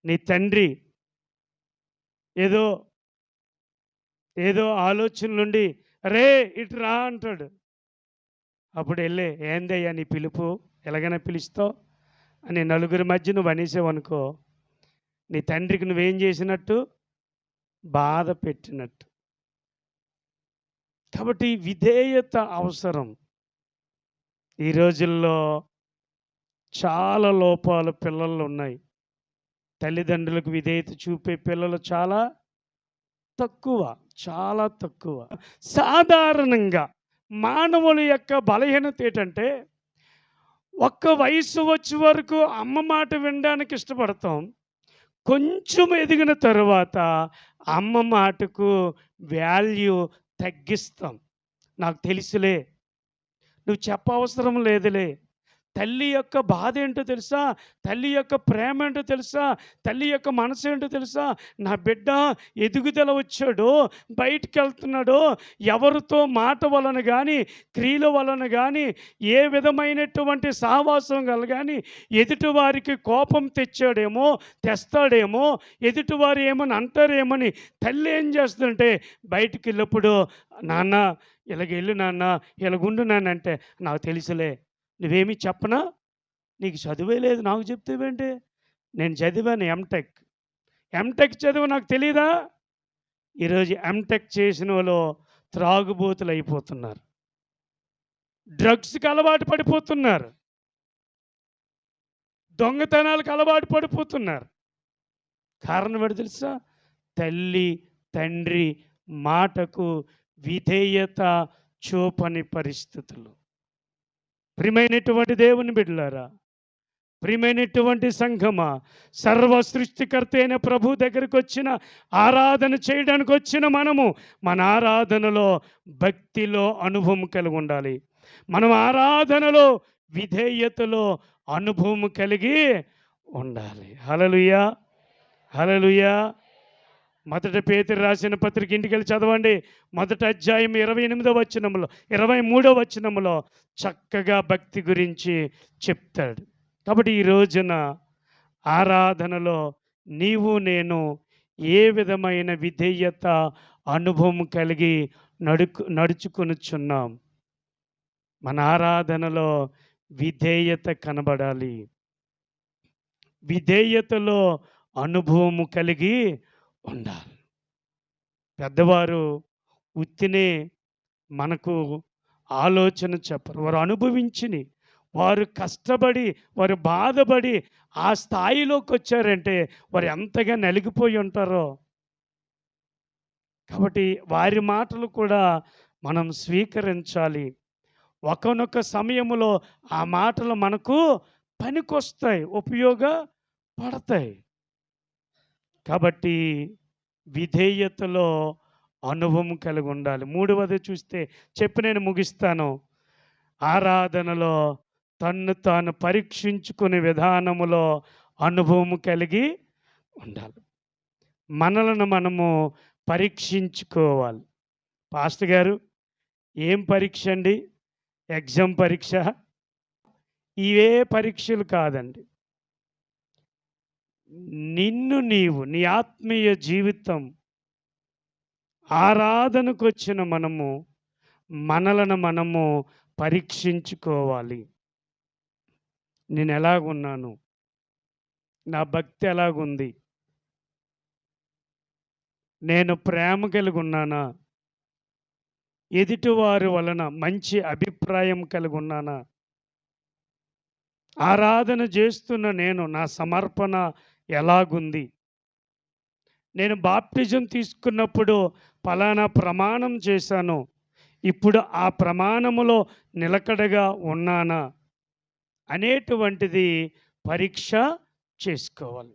S1: నీ తండ్రి ఏదో ఏదో ఆలోచనలుండి రే ఇటు రా అంటాడు. అప్పుడు వెళ్ళే ఏందయ్యా నీ పిలుపు, ఎలాగైనా పిలుస్తావు అని నలుగురి మధ్య నువ్వు అనేసావనుకో, నీ తండ్రికి నువ్వేం చేసినట్టు? బాధ పెట్టినట్టు. కాబట్టి విధేయత అవసరం. ఈ రోజుల్లో చాలా లోపాలు పిల్లల్లో ఉన్నాయి. తల్లిదండ్రులకు విధేయత చూపే పిల్లలు చాలా తక్కువ, చాలా తక్కువ. సాధారణంగా మానవుల యొక్క బలహీనత ఏంటంటే, ఒక్క వయసు వచ్చే వరకు అమ్మ మాట వినడానికి ఇష్టపడతాం. కొంచెం ఎదిగిన తరువాత అమ్మ మాటకు వాల్యూ తగ్గిస్తాం. నాకు తెలుసులే, నువ్వు చెప్పవసరం లేదులే. తల్లి యొక్క బాధ ఏంటో తెలుసా? తల్లి యొక్క ప్రేమ ఏంటో తెలుసా? తల్లి యొక్క మనసు ఏంటో తెలుసా? నా బిడ్డ ఎదుగుదల వచ్చాడు, బయటికి వెళ్తున్నాడు, ఎవరితో మాట వలన కానీ క్రియల వలన కానీ ఏ విధమైనటువంటి సావాసం వల్ల కానీ ఎదుటివారికి కోపం తెచ్చాడేమో, తెస్తాడేమో, ఎదుటివారు ఏమని అంటారేమని తల్లి ఏం చేస్తుందంటే బయటికి వెళ్ళినప్పుడు, నాన్న ఇలాగెళ్ళు, నాన్న ఇలాగుండు నాన్న అంటే, నాకు తెలుసులే, నువ్వేమీ చెప్పనా? నీకు చదువే లేదు, నాకు చెప్తావేంటి? నేను చదివాను ఎంటెక్. ఎంటెక్ చదువు నాకు తెలీదా? ఈరోజు ఎంటెక్ చేసిన వాళ్ళు త్రాగుబోతులు అయిపోతున్నారు, డ్రగ్స్కి అలవాటు పడిపోతున్నారు, దొంగతనాలకు అలవాటు పడిపోతున్నారు. కారణం ఏంటో తెలుసా? తల్లి తండ్రి మాటకు విధేయత చూపని పరిస్థితులు. ప్రియమైనటువంటి దేవుని బిడ్డలారా, ప్రియమైనటువంటి సంఘమా, సర్వ సృష్టికర్త అయిన ప్రభు దగ్గరికి వచ్చిన, ఆరాధన చేయడానికి వచ్చిన మనము మన ఆరాధనలో భక్తిలో అనుభవం కలిగి ఉండాలి. మనం ఆరాధనలో విధేయతలో అనుభవం కలిగి ఉండాలి. హల్లెలూయా, హల్లెలూయా. మొదటి పేతురు రాసిన పత్రిక ఇంటికెళ్ళి చదవండి. మొదటి అధ్యాయం 28వ వచనంలో 23వ వచనంలో చక్కగా భక్తి గురించి చెప్తాడు. కాబట్టి ఈ రోజున ఆరాధనలో నీవు నేను ఏ విధమైన విధేయత అనుభవం కలిగి నడుచుకొనుచున్నాం? మన ఆరాధనలో విధేయత కనబడాలి. విధేయతలో అనుభవము కలిగి ఉండాలి. పెద్దవారు ఉత్తినే మనకు ఆలోచన చెప్పరు. వారు అనుభవించిని, వారు కష్టపడి, వారు బాధపడి ఆ స్థాయిలోకి వచ్చారంటే వారు ఎంతగా నలిగిపోయి ఉంటారో. కాబట్టి వారి మాటలు కూడా మనం స్వీకరించాలి. ఒకానొక సమయంలో ఆ మాటలు మనకు పనికొస్తాయి, ఉపయోగపడతాయి. కాబట్టి విధేయతలో అనుభవం కలిగి ఉండాలి. మూడవది చూస్తే చెప్పి నేను ముగిస్తాను. ఆరాధనలో తన్ను తాను పరీక్షించుకునే విధానములో అనుభవం కలిగి ఉండాలి. మనలను మనము పరీక్షించుకోవాలి. పాస్టర్ గారు, ఏం పరీక్ష అండి? ఎగ్జామ్ పరీక్ష? ఇవే పరీక్షలు కాదండి. నీ ఆత్మీయ జీవితం ఆరాధనకొచ్చిన మనలను మనము పరీక్షించుకోవాలి. నేనెలాగున్నాను? నా భక్తి ఎలాగుంది? నేను ప్రేమ కలిగున్నానా? ఎదుటివారి వలన మంచి అభిప్రాయం కలిగున్నానా? ఆరాధన చేస్తున్న నా సమర్పణ ఎలాగుంది? నేను బాప్టిజం తీసుకున్నప్పుడు పలానా ప్రమాణం చేశాను. ఇప్పుడు ఆ ప్రమాణములో నిలకడగా ఉన్నానా? అనేటువంటిది పరీక్ష చేసుకోవాలి.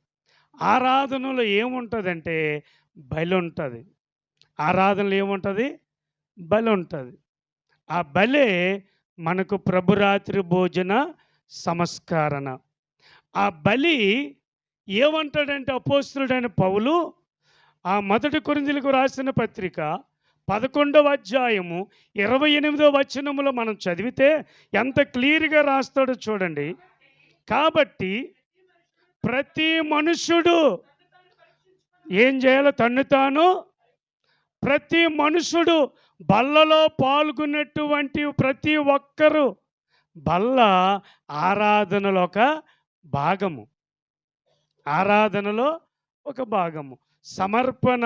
S1: ఆరాధనలో ఏముంటదంటే బలుంటది. ఆరాధనలో ఏముంటది? బలుంటది. ఆ బలే మనకు ప్రభురాత్రి భోజన సంస్కరణ. ఆ బలి ఏమంటాడంటే అపోస్తలుడైన పౌలు ఆ 1 కొరింథీయులకు రాసిన పత్రిక 11వ అధ్యాయము 28వ వచనములో మనం చదివితే ఎంత క్లియర్‌గా రాస్తాడో చూడండి. కాబట్టి ప్రతి మనుష్యుడు ఏం చేయాలో ప్రతి మనుషుడు బల్లలో పాల్గొన్నటువంటి ప్రతి ఒక్కరు బల్ల ఆరాధనలో ఒక భాగము. ఆరాధనలో ఒక భాగము. సమర్పణ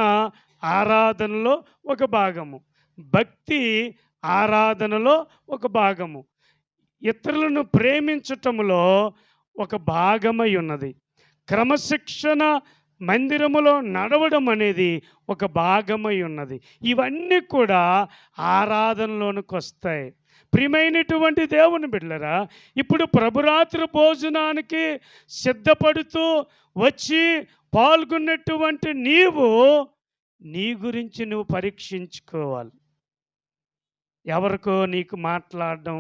S1: ఆరాధనలో ఒక భాగము. భక్తి ఆరాధనలో ఒక భాగము. ఇతరులను ప్రేమించటములో ఒక భాగమై ఉన్నది. క్రమశిక్షణ మందిరములో నడవడం అనేది ఒక భాగమై ఉన్నది. ఇవన్నీ కూడా ఆరాధనలోనికి వస్తాయి. ప్రియమైనటువంటి దేవుని బిడ్డలారా, ఇప్పుడు ప్రభురాత్రి భోజనానికి సిద్ధపడుతూ వచ్చి పాల్గొన్నటువంటి నీ గురించి నువ్వు పరీక్షించుకోవాలి. ఎవరికో నీకు మాట్లాడడం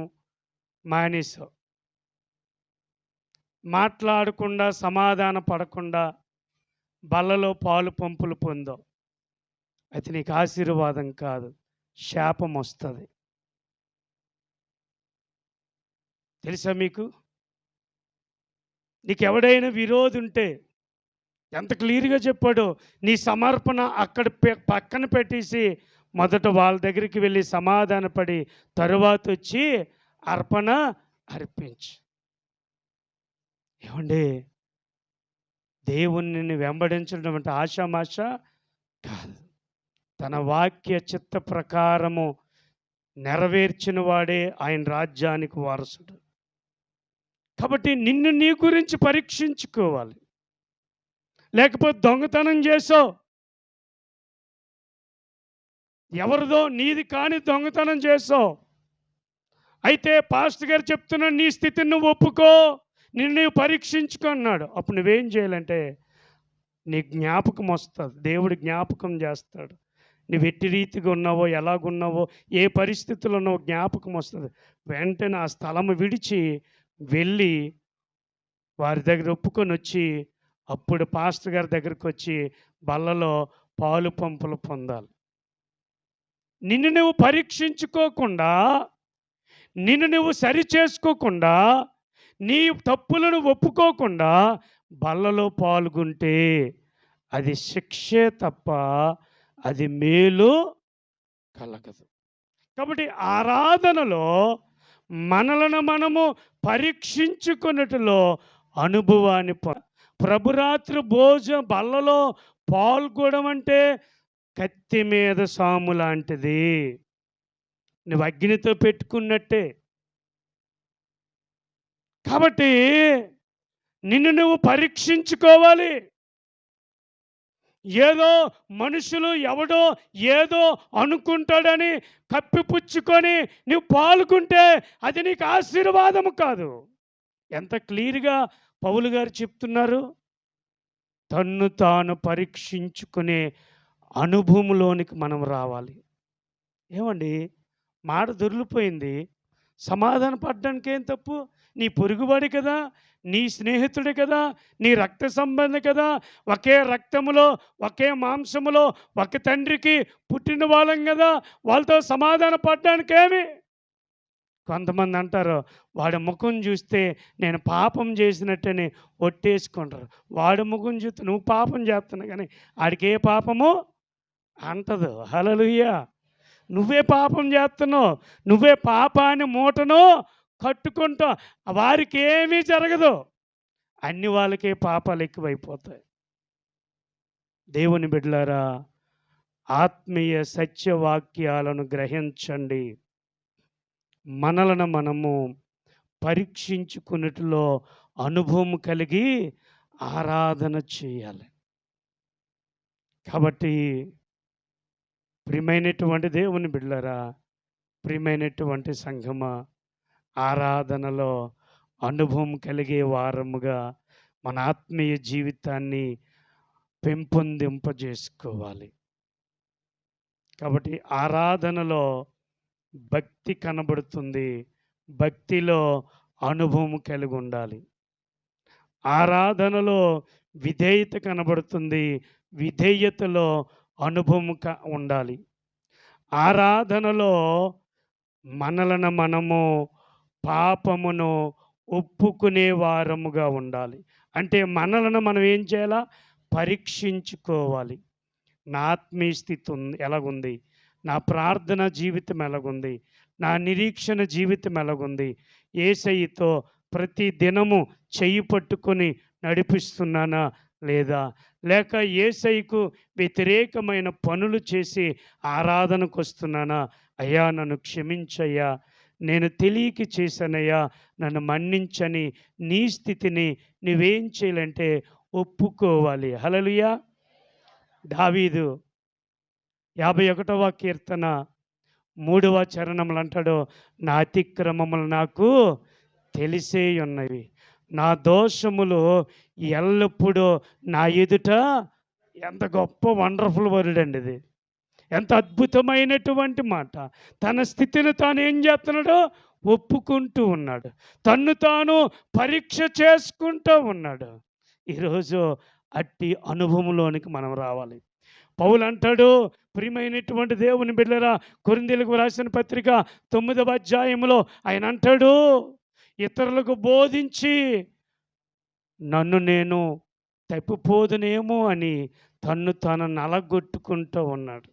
S1: మానేసావు. మాట్లాడకుండా సమాధాన పడకుండా బల్లలో పాలు పంపులు పొందావు. అది నీకు ఆశీర్వాదం కాదు, శాపం వస్తుంది. తెలుసా మీకు? నీకు ఎవడైనా విరోధి ఉంటే ఎంత క్లియర్గా చెప్పాడో, నీ సమర్పణ అక్కడ పక్కన పెట్టేసి మొదట వాళ్ళ దగ్గరికి వెళ్ళి సమాధానపడి తరువాత వచ్చి అర్పణ అర్పించు. ఏమండి, దేవుణ్ణి వెంబడించడం అంటే ఆషామాష కాదు. తన వాక్య చిత్త ప్రకారము నెరవేర్చిన వాడే ఆయన రాజ్యానికి వారసుడు. కాబట్టి నీ గురించి పరీక్షించుకోవాలి. లేకపోతే దొంగతనం చేసావు, ఎవరిదో నీది కాని దొంగతనం చేసావు, అయితే పాస్టర్ గారు చెప్తున్నా నీ స్థితిని నువ్వు ఒప్పుకో, నిన్ను పరీక్షించుకో అన్నాడు. అప్పుడు నువ్వేం చేయాలంటే నీ జ్ఞాపకం వస్తుంది, దేవుడు జ్ఞాపకం చేస్తాడు. నువ్వు ఎట్టి రీతిగా ఉన్నావో, ఎలాగున్నావో, ఏ పరిస్థితుల్లో ఉన్నావో జ్ఞాపకం వస్తుంది. వెంటనే ఆ స్థలము విడిచి వెళ్ళి వారి దగ్గర ఒప్పుకొని వచ్చి అప్పుడు పాస్టర్ గారి దగ్గరికి వచ్చి బల్లలో పాలు పంపులు పొందాలి. నిన్ను నువ్వు పరీక్షించుకోకుండా, నిన్ను నువ్వు సరి చేసుకోకుండా, నీ తప్పులను ఒప్పుకోకుండా బల్లలో పాల్గొంటే అది శిక్షే తప్ప అది మేలు కలగదు. కాబట్టి ఆరాధనలో మనలను మనము పరీక్షించుకున్నట్టులో అనుభవాన్ని ప్రభురాత్రి బల్లలో పాల్గొనడం అంటే కత్తి మీద సాము లాంటిది. నువ్వు అగ్నితో పెట్టుకున్నట్టే. కాబట్టి నిన్ను నువ్వు పరీక్షించుకోవాలి. ఏదో మనుషులు ఎవడో ఏదో అనుకుంటాడని కప్పిపుచ్చుకొని నువ్వు పాల్గొంటే అది నీకు ఆశీర్వాదము కాదు. ఎంత క్లియర్గా పౌలు గారు చెప్తున్నారు. తన్ను తాను పరీక్షించుకునే అనుభవంలోనికి మనం రావాలి. ఏమండి, మాట దొరికిపోయింది, సమాధాన పడడానికి ఏం తప్పు? నీ పొరుగువాడు కదా, నీ స్నేహితుడు కదా, నీ రక్త సంబంధి కదా, ఒకే రక్తములో ఒకే మాంసములో ఒక తండ్రికి పుట్టిన వాళ్ళం కదా, వాళ్ళతో సమాధాన పడ్డానికేమి. కొంతమంది అంటారు, వాడి ముఖం చూస్తే నేను పాపం చేసినట్టని ఒట్టేసుకుంటారు. వాడి ముఖం చూస్తే నువ్వు పాపం చేస్తున్నావు కానీ ఆడికి ఏ పాపము అంటదు. హల్లెలూయా. నువ్వే పాపం చేస్తున్నావు, నువ్వే పాపాన్ని మూటను కట్టుకుంటావు. వారికి ఏమీ జరగదు, అన్ని వాళ్ళకే పాపాలు ఎక్కువైపోతాయి. దేవుని బిడ్డలారా, ఆత్మీయ సత్యవాక్యాలను గ్రహించండి. మనలను మనము పరీక్షించుకున్నట్లో అనుభవం కలిగి ఆరాధన చేయాలి. కాబట్టి ప్రియమైనటువంటి దేవుని బిడ్డలారా, ప్రియమైనటువంటి సంఘమా, ఆరాధనలో అనుభవం కలిగే వారముగా మన ఆత్మీయ జీవితాన్ని పెంపొందింపజేసుకోవాలి. కాబట్టి ఆరాధనలో భక్తి కనబడుతుంది, భక్తిలో అనుభవం కలిగి ఉండాలి. ఆరాధనలో విధేయత కనబడుతుంది, విధేయతలో అనుభవం ఉండాలి. ఆరాధనలో మనలను మనము పాపమును ఒప్పుకునే వారముగా ఉండాలి. అంటే మనలను మనం ఏం చేయాలా? పరీక్షించుకోవాలి. నా ఆత్మీయ స్థితి ఎలాగుంది, నా ప్రార్థన జీవితం ఎలాగుంది, నా నిరీక్షణ జీవితం ఎలాగుంది, యేసయ్యతో ప్రతి దినము చెయ్యి పట్టుకొని నడిపిస్తున్నానా లేదా, లేక యేసయ్యకు వ్యతిరేకమైన పనులు చేసి ఆరాధనకు వస్తున్నానా? అయ్యా నన్ను క్షమించయ్యా, నేను తెలియక చేశానయ్యా, నన్ను మన్నించని నీ స్థితిని నువ్వేం చేయాలంటే ఒప్పుకోవాలి. హల్లెలూయా. దావీదు 51వ కీర్తన 3వ చరణములు అంటాడు, నా అతిక్రమములు నాకు తెలిసే ఉన్నవి, నా దోషములు ఎల్లప్పుడూ నా ఎదుట. ఎంత గొప్ప వండర్ఫుల్ వర్డ్ అండి ఇది, ఎంత అద్భుతమైనటువంటి మాట. తన స్థితిని తాను ఏం చేస్తున్నాడో ఒప్పుకుంటూ ఉన్నాడు, తన్ను తాను పరీక్ష చేసుకుంటూ ఉన్నాడు. ఈరోజు అట్టి అనుభవంలోనికి మనం రావాలి. పౌలు అంటాడు, ప్రియమైనటువంటి దేవుని బిడ్డలారా, కొరింథీయులకు రాసిన పత్రిక 9వ అధ్యాయంలో ఆయన అంటాడు, ఇతరులకు బోధించి నన్ను నేను తప్పిపోదునేమో అని తన్ను తాను నలగొట్టుకుంటూ ఉన్నాడు.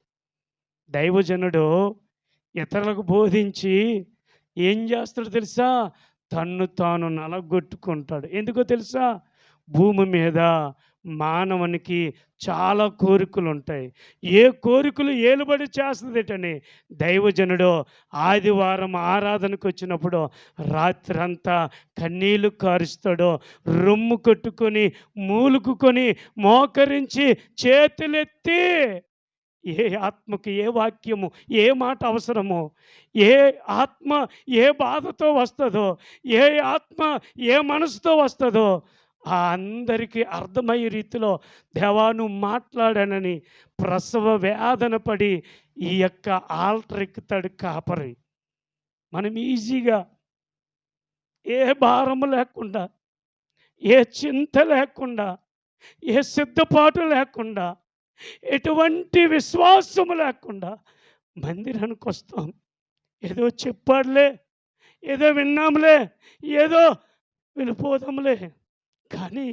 S1: దైవజనుడు ఇతరులకు బోధించి ఏం చేస్తాడో తెలుసా? తన్ను తాను నలగొట్టుకుంటాడు. ఎందుకో తెలుసా? భూమి మీద మానవునికి చాలా కోరికలు ఉంటాయి. ఏ కోరికలు ఏలుబడి చేస్తుందిటని దైవజనుడు ఆదివారం ఆరాధనకు వచ్చినప్పుడు రాత్రంతా కన్నీళ్లు కారుస్తాడో, రొమ్ము కొట్టుకొని మూలుకుకొని మోకరించి చేతులెత్తి ఏ ఆత్మకు ఏ వాక్యము ఏ మాట అవసరమో, ఏ ఆత్మ ఏ బాధతో వస్తుందో, ఏ ఆత్మ ఏ మనసుతో వస్తుందో ఆ అందరికీ అర్థమయ్యే రీతిలో దేవా నువ్వు మాట్లాడానని ప్రసవ వేదన పడి ఈ యొక్క ఆల్టర్ ఎక్కుతాడు కాపరి. మనం ఈజీగా ఏ భారము లేకుండా, ఏ చింత లేకుండా, ఏ సిద్ధపాటు లేకుండా, ఎటువంటి విశ్వాసము లేకుండా మందిరానికి వస్తాం. ఏదో చెప్పాడులే, ఏదో విన్నాంలే, ఏదో వెళ్ళిపోదాంలే. కానీ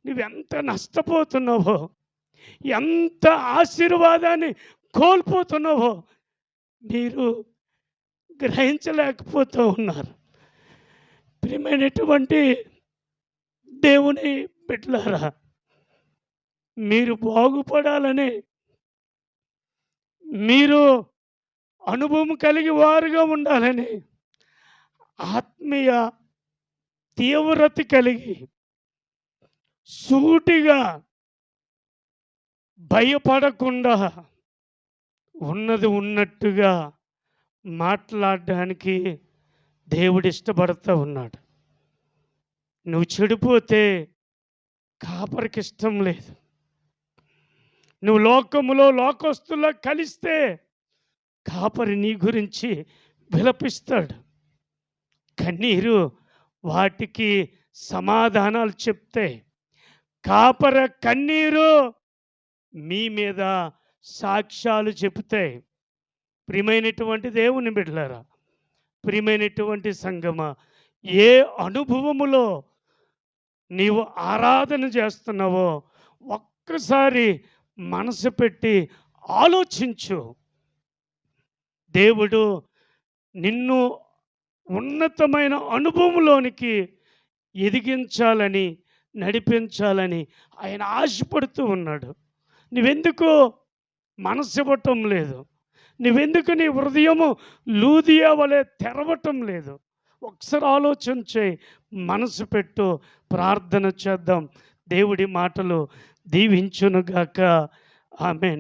S1: నువ్వెంత నష్టపోతున్నావో, ఎంత ఆశీర్వాదాన్ని కోల్పోతున్నావో మీరు గ్రహించలేకపోతూ ఉన్నారు. ప్రియమైనటువంటి దేవుని బిడ్డలారా, మీరు బాగుపడాలని, మీరు అనుభవం కలిగి వారుగా ఉండాలని, ఆత్మీయ తీవ్రత కలిగి సూటిగా భయపడకుండా ఉన్నది ఉన్నట్టుగా మాట్లాడడానికి దేవుడు ఇష్టపడుతూ ఉన్నాడు. నువ్వు చెడిపోతే కాపరికి ఇష్టం లేదు. నువ్వు లోకములో లోకస్తుల్లో కలిస్తే కాపరి నీ గురించి విలపిస్తాడు. కన్నీరు వాటికి సమాధానాలు చెప్తాయి. కాపర కన్నీరు మీ మీద సాక్ష్యాలు చెబుతాయి. ప్రియమైనటువంటి దేవుని బిడ్డలారా, ప్రియమైనటువంటి సంగమా, ఏ అనుభవములో నీవు ఆరాధన చేస్తున్నావో ఒక్కసారి మనసు పెట్టి ఆలోచించు. దేవుడు నిన్ను ఉన్నతమైన అనుభవంలోనికి ఎదిగించాలని, నడిపించాలని ఆయన ఆశపడుతూ ఉన్నాడు. నువ్వెందుకు మనసివ్వటం లేదు? నువ్వెందుకు నీ హృదయము లూదియా వలె తెరవటం లేదు? ఒకసారి ఆలోచన చేయి, మనసు పెట్టు, ప్రార్థన చేద్దాం. దేవుడి మాటలు దీవించునుగాక. ఆమేన్.